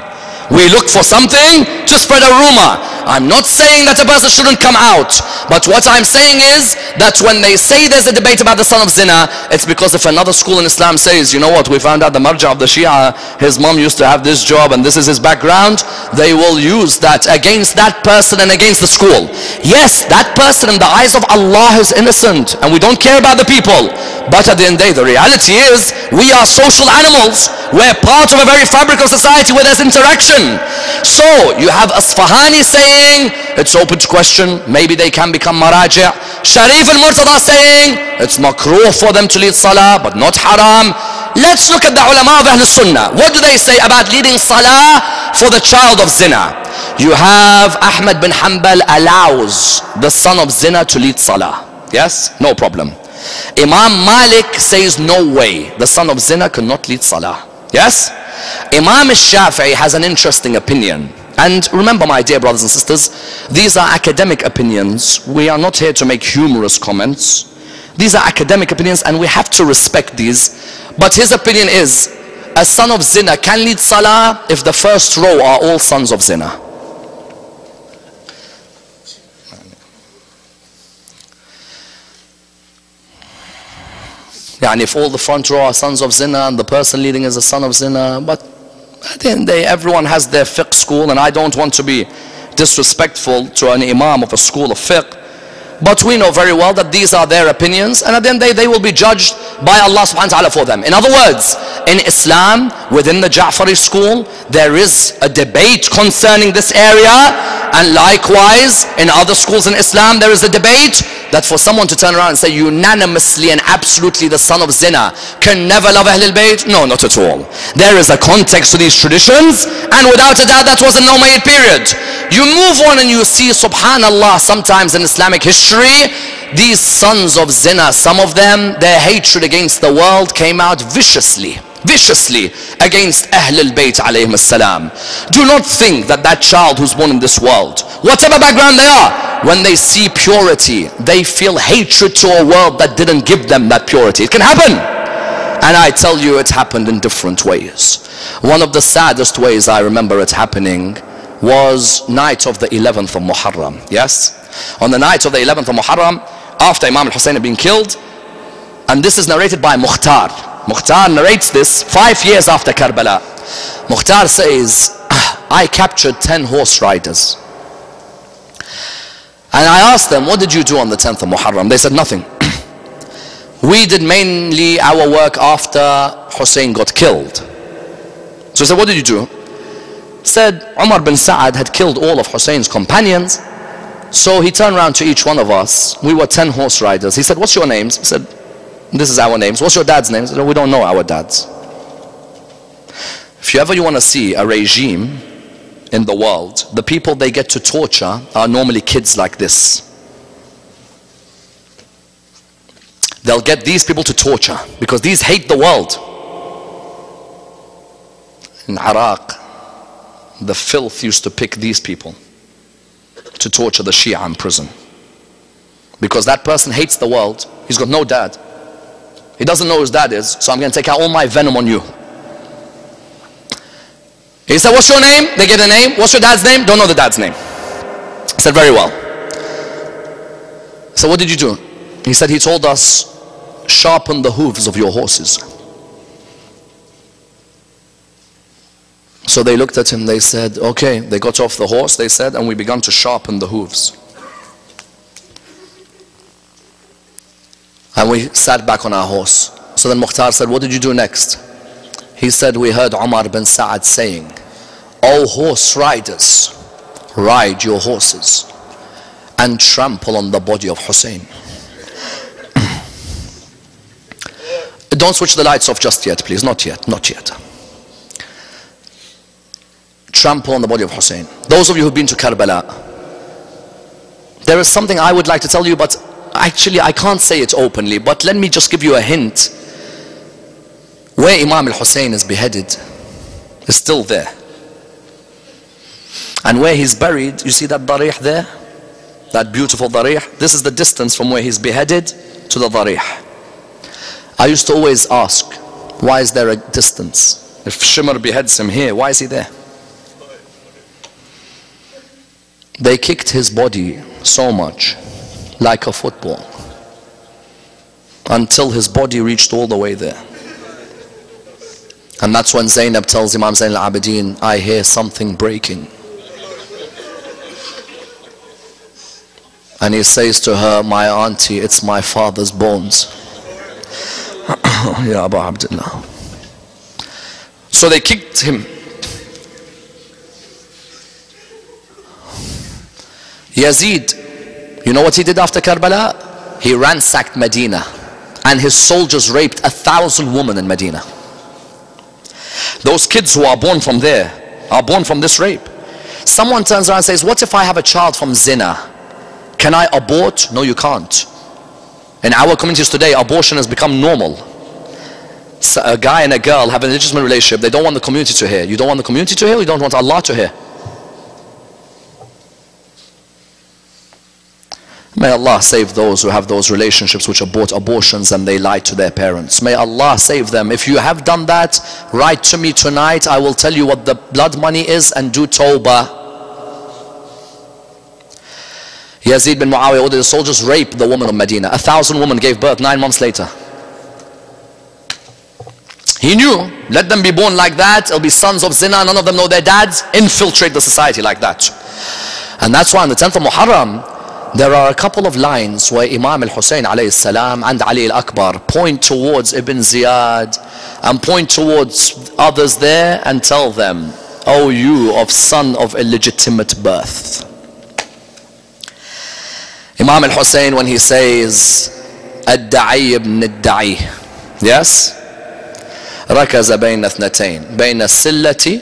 We look for something to spread a rumor. I'm not saying that a person shouldn't come out, but what I'm saying is that when they say there's a debate about the son of zina, it's because if another school in Islam says, you know what, we found out the marja of the Shia, his mom used to have this job and this is his background, they will use that against that person and against the school. Yes, that person in the eyes of Allah is innocent and we don't care about the people, but at the end of the day, the reality is we are social animals. We're part of a very fabric of society where there's interaction. So you have Asfahani saying it's open to question, maybe they can become maraji'. Sharif al-Murtada saying it's makruh for them to lead salah but not haram. Let's look at the ulama of Ahl Sunnah. What do they say about leading salah for the child of zina? You have Ahmad bin Hanbal allows the son of zina to lead salah. Yes, no problem. Imam Malik says no way, the son of zina cannot lead salah. Yes? Imam al-Shafi'i has an interesting opinion. And remember, my dear brothers and sisters, these are academic opinions. We are not here to make humorous comments. These are academic opinions and we have to respect these. But his opinion is, a son of zina can lead salah if the first row are all sons of zina. And if all the front row are sons of zina and the person leading is a son of zina, but at the end of the day, everyone has their fiqh school, and I don't want to be disrespectful to an imam of a school of fiqh, but we know very well that these are their opinions, and at the end of the day, they will be judged by Allah subhanahu wa ta'ala for them. In other words, in Islam, within the Ja'fari school, there is a debate concerning this area, and likewise, in other schools in Islam, there is a debate that for someone to turn around and say unanimously and absolutely the son of zina can never love Ahlul Bayt, no, not at all. There is a context to these traditions, and without a doubt that was an Umayyad period. You move on and you see, subhanallah, sometimes in Islamic history, these sons of zina, some of them, their hatred against the world came out viciously against Ahlul Bayt alayhim as-salam. Do not think that that child who's born in this world, whatever background they are, when they see purity, they feel hatred to a world that didn't give them that purity. It can happen. And I tell you, it's happened in different ways. One of the saddest ways I remember it happening was night of the 11th of Muharram. Yes? On the night of the 11th of Muharram, after Imam al-Hussein had been killed, and this is narrated by Mukhtar. Mukhtar narrates this 5 years after Karbala. Mukhtar says, I captured 10 horse riders. And I asked them, what did you do on the 10th of Muharram? They said, nothing. We did mainly our work after Hussein got killed. So I said, what did you do? Said, Umar bin Sa'ad had killed all of Hussein's companions. So he turned around to each one of us. We were 10 horse riders. He said, what's your names? I said, this is our names. What's your dad's name? I said, we don't know our dads. If you ever want to see a regime in the world, the people they get to torture are normally kids like this. They'll get these people to torture because these hate the world. In Iraq, the filth used to pick these people to torture the Shia in prison. Because that person hates the world. He's got no dad. He doesn't know who his dad is, so I'm going to take out all my venom on you. He said, what's your name? They gave the name. What's your dad's name? Don't know the dad's name. I said, very well. So what did you do? He said, he told us, sharpen the hooves of your horses. So they looked at him, they said, okay. They got off the horse, they said, and we began to sharpen the hooves. And we sat back on our horse. So then Mukhtar said, what did you do next? He said, we heard Umar bin Sa'ad saying, O horse riders, ride your horses and trample on the body of Hussein. Don't switch the lights off just yet, please. Not yet, not yet. Trample on the body of Hussein. Those of you who've been to Karbala, there is something I would like to tell you, but actually I can't say it openly, but let me just give you a hint. Where Imam al-Hussein is beheaded is still there. And where he's buried, you see that darih there? That beautiful darih? This is the distance from where he's beheaded to the darih. I used to always ask, why is there a distance? If Shimr beheads him here, why is he there? They kicked his body so much, like a football, until his body reached all the way there. And that's when Zainab tells Imam Zain al-Abidin, I hear something breaking. And he says to her, my auntie, it's my father's bones. Ya Abu Abdullah. So they kicked him. Yazid, you know what he did after Karbala? He ransacked Medina, and his soldiers raped 1,000 women in Medina. Those kids who are born from there are born from this rape. Someone turns around and says, what if I have a child from zina? Can I abort? No, you can't. In our communities today, abortion has become normal. So a guy and a girl have an illegitimate relationship. They don't want the community to hear. You don't want the community to hear, you don't want Allah to hear. May Allah save those who have those relationships which abort abortions and they lie to their parents. May Allah save them. If you have done that, write to me tonight. I will tell you what the blood money is and do tawbah. Yazid bin Muawiyah ordered the soldiers rape the woman of Medina. 1,000 women gave birth 9 months later. He knew, let them be born like that, it'll be sons of zina, none of them know their dads, infiltrate the society like that. And that's why on the 10th of Muharram, there are a couple of lines where Imam al-Hussein alayhi salam and Ali al-Akbar point towards Ibn Ziyad and point towards others there and tell them, O you of son of illegitimate birth. Imam al-Hussein, when he says, Ad-Da'i ibn Ad-Da'i, yes? ركز بين اثنتين بين السلة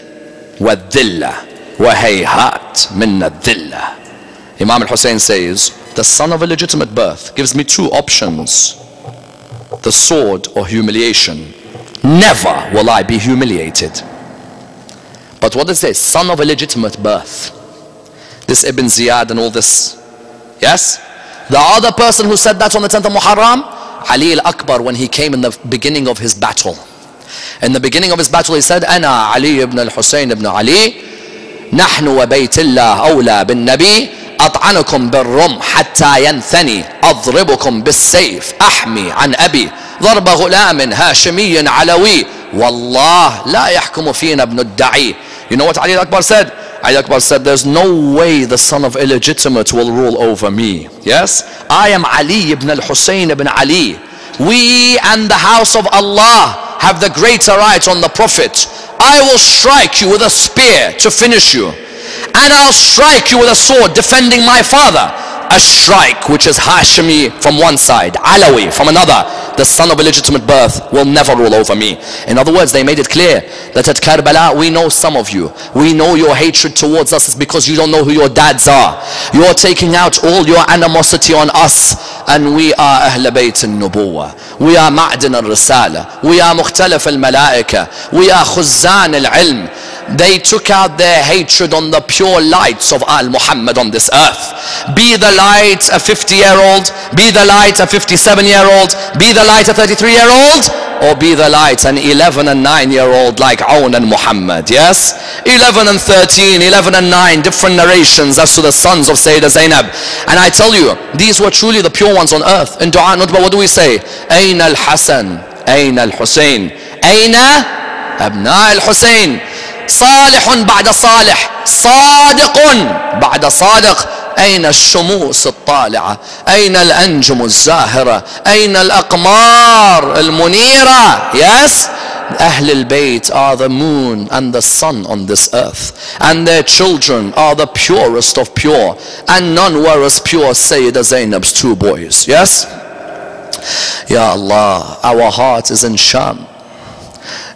والذلة وهيهات من الذلة. Imam al-Hussein says, the son of illegitimate birth gives me 2 options, the sword or humiliation. Never will I be humiliated. But what does it say? Son of illegitimate birth. This Ibn Ziyad and all this. Yes? The other person who said that on the 10th of Muharram, Ali al-Akbar, when he came in the beginning of his battle. In the beginning of his battle he said, أنا علي ibn al-Husayn ibn Ali, نحن وبيت الله أولى بالنبي, أطعنكم بالرمح حتى ينثني, أضربكم بالسيف أحمي عن أبي, ضرب غلام هاشمي علوي, والله لا يحكم فينا ابن الدعي. You know what Ali al-Akbar said? Ali al-Akbar said, there's no way the son of illegitimate will rule over me. Yes? I am Ali ibn al-Husayn ibn Ali. We and the house of Allah have the greater right on the Prophet. I will strike you with a spear to finish you, and I'll strike you with a sword defending my father. A strike which is Hashimi from one side, Alawi from another. The son of illegitimate birth will never rule over me. In other words, they made it clear that at Karbala, we know some of you, we know your hatred towards us is because you don't know who your dads are. You're taking out all your animosity on us, and we are Ahl Bayt al-Nubuwah, we are Ma'din al-Risala, we are Mukhtalif al-Malaika, we are Khuzan al-Ilm. They took out their hatred on the pure lights of Al-Muhammad on this earth. Be the light a 50-year-old, be the light a 57-year-old, be the light a 33-year-old, or be the light an 11 and 9-year-old like Aoun and Muhammad. Yes? 11 and 13, 11 and 9, different narrations as to the sons of Sayyidah Zainab. And I tell you, these were truly the pure ones on earth. In Dua Nutbah, what do we say? Ayna al-Hasan, Ayna al-Husayn, Ayna abna al-Husayn. صالح بعد صالح، صادق بعد صادق. أين الشموس الطالعة؟ أين الأنجم الزاهرة؟ أين الأقمار المنيرة؟ Yes? Ahl al-Bayt are the moon and the sun on this earth, and their children are the purest of pure, and none were as pure as Sayyidah Zainab's 2 boys. Yes? Ya Allah, our heart is in Sham.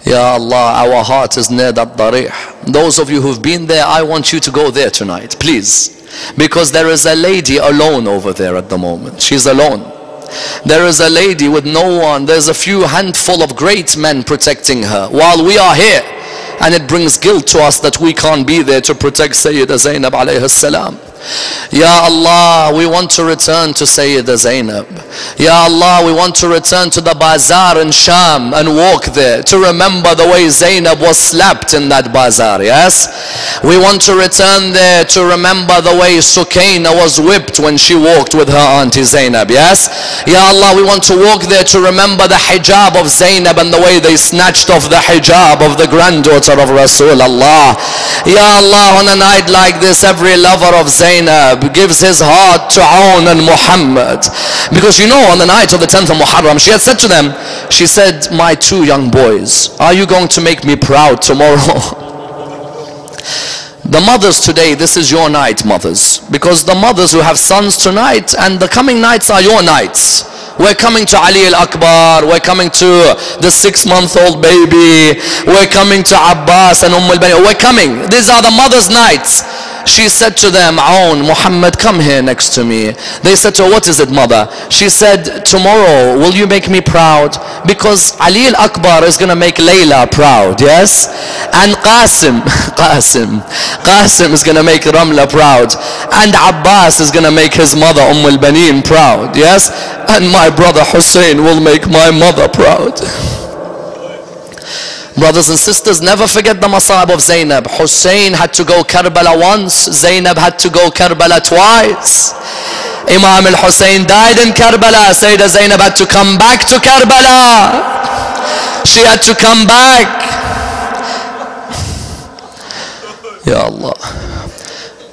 Ya Allah, our heart is near that Darih. Those of you who've been there, I want you to go there tonight, please. Because there is a lady alone over there at the moment. She's alone. There is a lady with no one. There's a few handful of great men protecting her while we are here. And it brings guilt to us that we can't be there to protect Sayyidah Zainab alayhi salam. Ya Allah, we want to return to Sayyidah Zainab. Ya Allah, we want to return to the bazaar in Sham and walk there to remember the way Zainab was slapped in that bazaar, yes? We want to return there to remember the way Sukaina was whipped when she walked with her auntie Zainab, yes? Ya Allah, we want to walk there to remember the hijab of Zainab and the way they snatched off the hijab of the granddaughter of Rasulullah. Ya Allah, on a night like this, every lover of Zainab gives his heart to Aun and Muhammad. Because you know, on the night of the 10th of Muharram, she had said to them, she said, my two young boys, are you going to make me proud tomorrow? The mothers today, this is your night, mothers. Because the mothers who have sons tonight and the coming nights are your nights. We're coming to Ali al-Akbar, we're coming to the 6-month-old baby, we're coming to Abbas and al-Bani, we're coming. These are the mother's nights. She said to them, Aun, Muhammad, come here next to me. They said to her, what is it, mother? She said, tomorrow, will you make me proud? Because Ali al-Akbar is going to make Layla proud, yes? And Qasim is going to make Ramla proud. And Abbas is going to make his mother al-Banin proud, yes? And my brother Hussein will make my mother proud. Brothers and sisters, never forget the masa'ib of Zainab. Hussein had to go Karbala once, Zainab had to go Karbala twice. Imam al-Hussein died in Karbala. Sayyidah Zainab had to come back to Karbala. She had to come back. Ya Allah.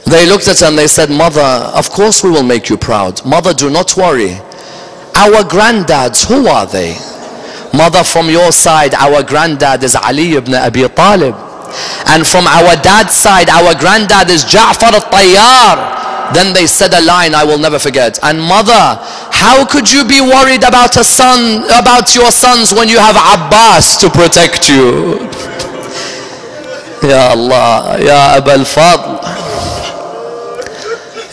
They looked at her and they said, Mother, of course we will make you proud. Mother, do not worry. Our granddads, who are they? Mother, from your side, our granddad is Ali ibn Abi Talib. And from our dad's side, our granddad is Ja'far al-Tayyar. Then they said a line I will never forget. And mother, how could you be worried about a son, about your sons when you have Abbas to protect you? Ya Allah, Ya Aba al-Fadl.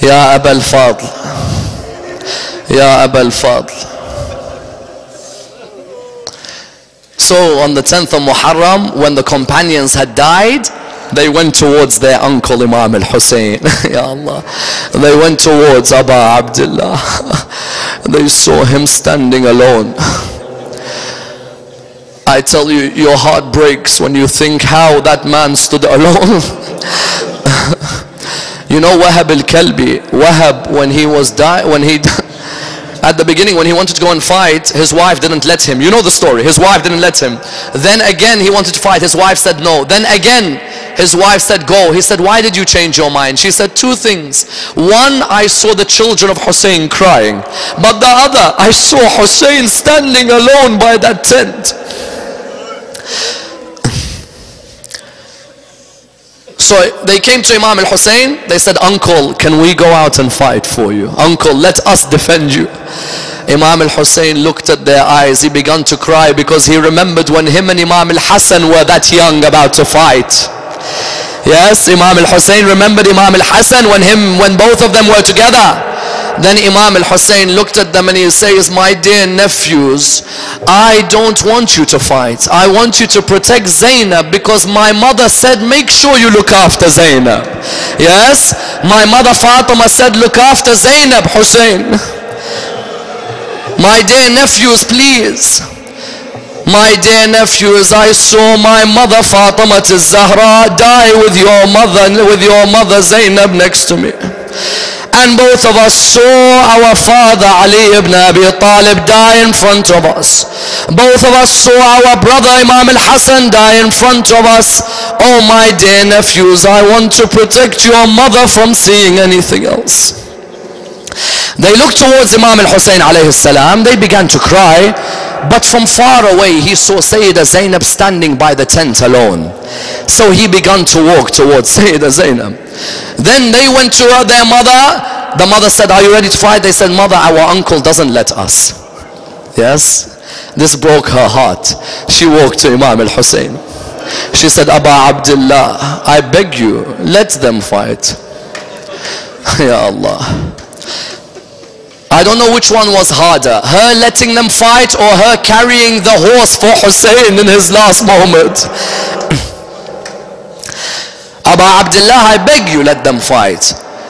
Ya Aba al-Fadl. Ya Aba al-Fadl. So on the 10th of Muharram, when the companions had died, they went towards their uncle Imam al-Hussein. Ya Allah. They went towards Aba Abdullah. They saw him standing alone. I tell you, your heart breaks when you think how that man stood alone. You know Wahab al-Kalbi, Wahab, when he was at the beginning, when he wanted to go and fight, his wife didn't let him. You know the story. His wife didn't let him. Then again, he wanted to fight. His wife said no. Then again, his wife said go. He said, why did you change your mind? She said two things. One, I saw the children of Hussein crying. But the other, I saw Hussein standing alone by that tent. So they came to Imam al-Hussein. They said, uncle, can we go out and fight for you? Uncle, let us defend you. Imam al-Hussein looked at their eyes. He began to cry because he remembered when him and Imam al-Hassan were that young about to fight. Yes, Imam al-Hussein remembered Imam al-Hassan when both of them were together. Then Imam al-Hussein looked at them and he says, my dear nephews, I don't want you to fight. I want you to protect Zainab because my mother said, make sure you look after Zainab. Yes, my mother Fatima said, look after Zainab, Hussein. My dear nephews, please. My dear nephews, I saw my mother Fatima al-Zahra die with your mother Zainab next to me. And both of us saw our father Ali ibn Abi Talib die in front of us. Both of us saw our brother Imam al-Hassan die in front of us. Oh my dear nephews, I want to protect your mother from seeing anything else. They looked towards Imam al-Hussein alayhi salam. They began to cry. But from far away he saw Sayyidah Zainab standing by the tent alone. So he began to walk towards Sayyidah Zainab. Then they went to their mother. The mother said, are you ready to fight? They said, mother, our uncle doesn't let us. Yes, this broke her heart. She walked to Imam al-Hussein. She said, Aba Abdullah, I beg you, let them fight. Ya Allah. I don't know which one was harder, her letting them fight or her carrying the horse for Hussein in his last moment. Aba Abdullah, I beg you, let them fight.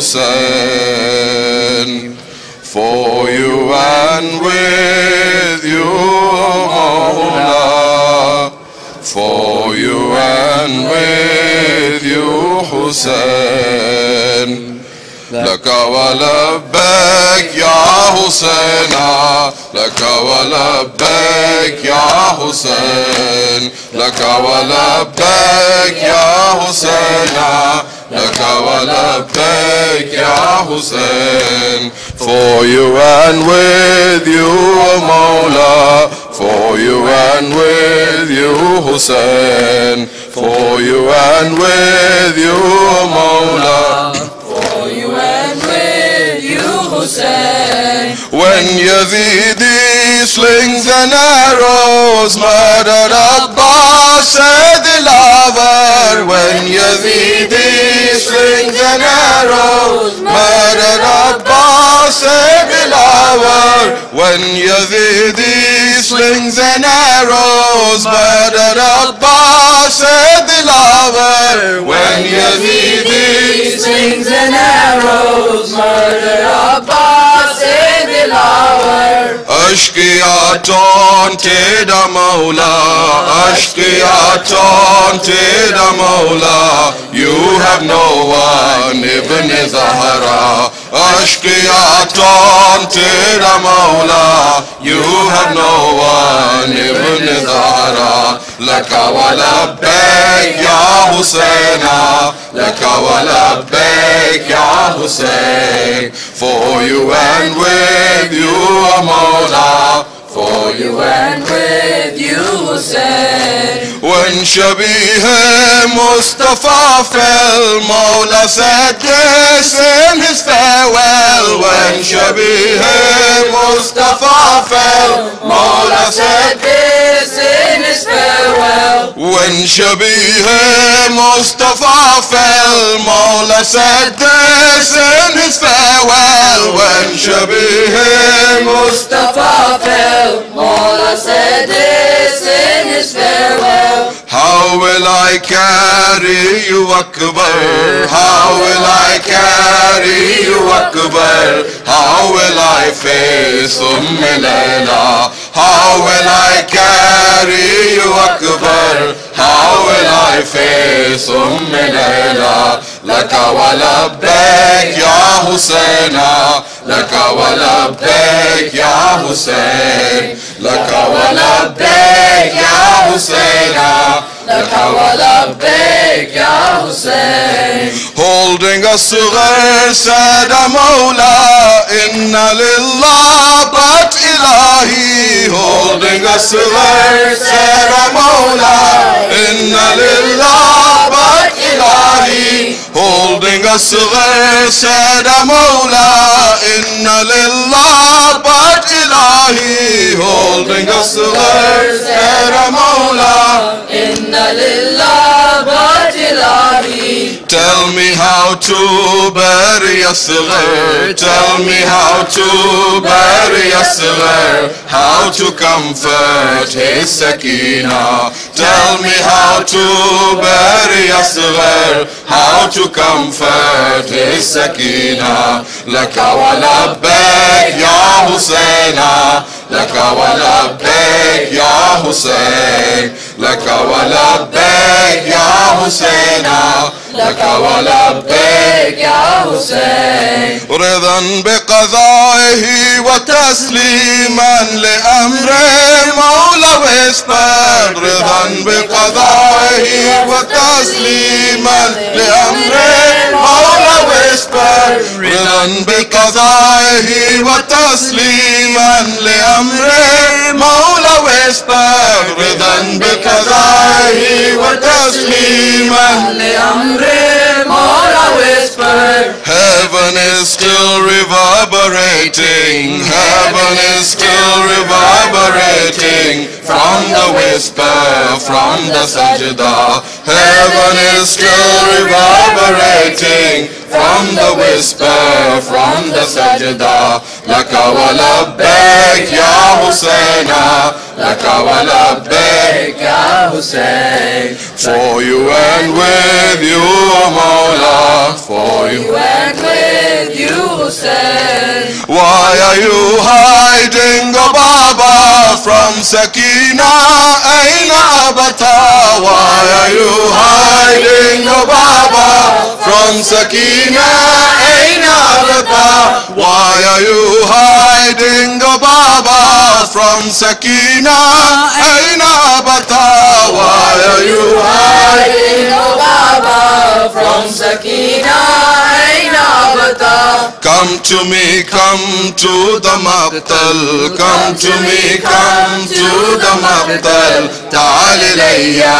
Hussein. For you and with you, Mawla. For you and with you, Hussein. لك ولبيك يا حسين، لك ولبيك يا حسين، لك ولبيك يا حسين، لك ولبيك يا حسين. For you and with you, Mawla. For you and with you, Hussein. For you and with you, Mawla. For you and with you, Hussein. When Yazidi slings and arrows murdered Abbas, said the lover. When Yazidi slings and arrows murdered Abbas, said the lover. When Yazidi slings and arrows murdered Abbas, said the lover. When Yazidi slings and arrows murder Abbas in the lower. Ashqiya taunted a Mawla, Ashqiya taunted a Mawla. You have no one, Ibn Zahra. Ashqiya taunted a Mawla. You have no one, Ibn Zahra. Laka wa labbaik ya Husayna, Laka wa labbaik ya Husayn. For you and with you, Mawla. For you and with you, Hussein. When Shabih Mustafa fell, Mawla said this in his farewell. When Shabih Mustafa fell, Mawla said this in his farewell. When Shabih Mustafa fell, Mawla said this in his farewell. When Shabih Mustafa fell, Mawla said this in his farewell. How will I carry you, Akbar? How will I carry you, Akbar? How will I face Layla? How will I carry you, Akbar? How will I face Layla? Laka wa labbaik ya Husayna, Laka wa labbaik ya Husayn, Laka wa labbaik ya Husayna, Laka wa labbaik ya Husayn. Holding a sughar said a Mawla, Inna lillah but ilahi. Holding a sughar said a Mawla, Inna lillah but ilahi. Holding a sughar said a Mawla, Inna lillah but ilahi. Holding a sughar said a Mawla, Inna lillah but ilahi. Tell me how to bury a sughar. Tell me how to bury a sughar. How to comfort his sakina. Tell me how to bury a sughar. How to comfort his sakina. Laka wa labbaik ya Husayna, Laka wa labbaik ya Husayn, Laka wa labbaik ya Husayna, Laka wa labbaik ya Husayn. رضا بقضائه وتسليما لأمره مولى whispered. رضا بقضائه وتسليما لأمره مولى whispered. رضا بقضائه وتسليما لأمره مولى whispered. رضا بقضائه وتسليما لأمره مولى whispered. Heaven is still reverberating. Heaven is still reverberating from the whisper, from the sajda. Heaven is still reverberating from the whisper, from the sajda. Laka wa labbaik ya Husayna, Laka wa labbaik ya Husayn. For you and with you, Mawla. For you and with you, Hussein? Why are you hiding, O Baba, from Sakina? Aina Abata? Why are you hiding, O Baba, from Sakina? Aina Abata? Why are you hiding, O Baba, from Sakina? Aina Abata? Why are you hiding, O Baba, from Sakina, Aina Abata? Come to me, come to the Maqtal. Come to me, come to the Maqtal. Ta'al ilayya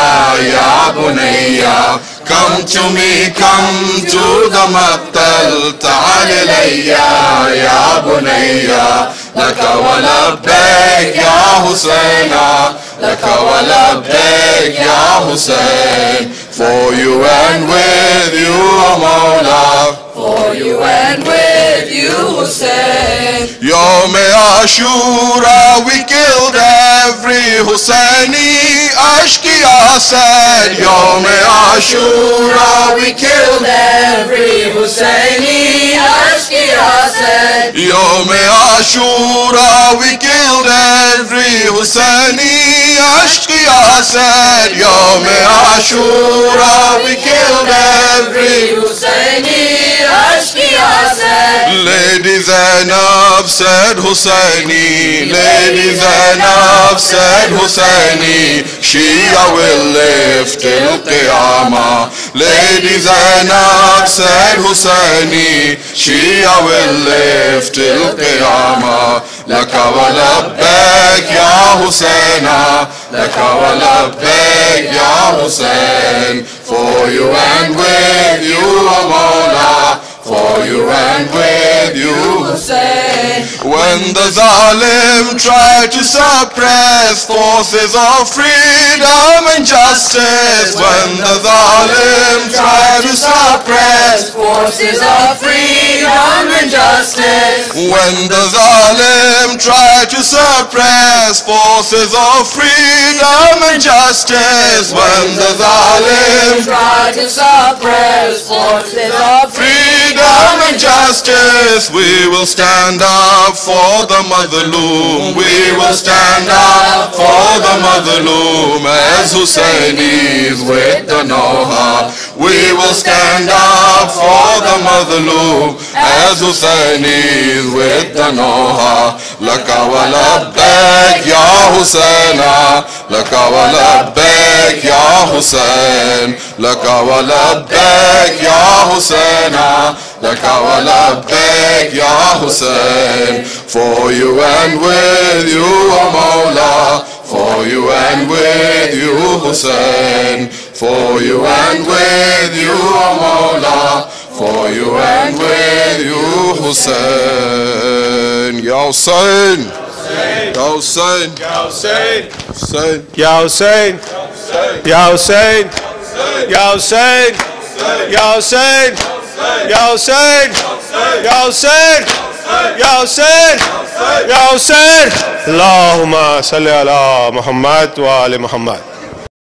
ya bunayya. Come to me, come to the Maqtal. Ta'al ilayya ya bunayya. Laka wa labbaik ya Husaina. Laka wa labbaik ya Hussein. For you and with you, O Mawla. For you and with you, Hussein. Yom Ashura, we killed every Husseini. Ashqiya said, Yom Ashura, we killed every Husseini. Ashqiya said, Yom Ashura, we killed every Husseini. Ashqiya said, Yom Ashura, we killed every Husseini. Ashqiya said, Lady Zainab said Husseini. Lady Zainab said Husseini. Shia will live till Qiyamah. Lady Zainab said Husseini. Shia will live till Qiyamah. Laka wa labbaik ya Husaina. Laka wa labbaik ya Hussein. For you and with you, O Mawla. For you and with you, Hussein. When the Zalim tried to suppress forces of freedom and justice. When the Zalim tried to suppress forces of freedom and justice. When the Zalim tried to suppress forces of freedom and justice. When the Zalim tried to suppress forces of freedom and justice, we will stand up for the Madhloom. We will stand up for the Madhloom as Hussainis with the Noha. We will stand up for the Madhloom as Hussainis with the Noha. Laka wa labbaik ya Husaina. Laka wa labbaik ya Hussein. Laka wa labbaik ya Husaina. Laka wa labbaik ya Hussein. For you and with you, O Mawla. For you and with you, Hussein. For you and with you, O Mawla. For you and with you, Hussein. Ya Hussein. Ya Hussein. Ya Hussein. Hussein. Ya Hussein. Ya Hussein. Ya Hussein. Ya Hussein. Ya Hussein. Ya Hussein. Ya Hussein. Ya Hussein. Allahumma salli ala Muhammad wa ali Muhammad.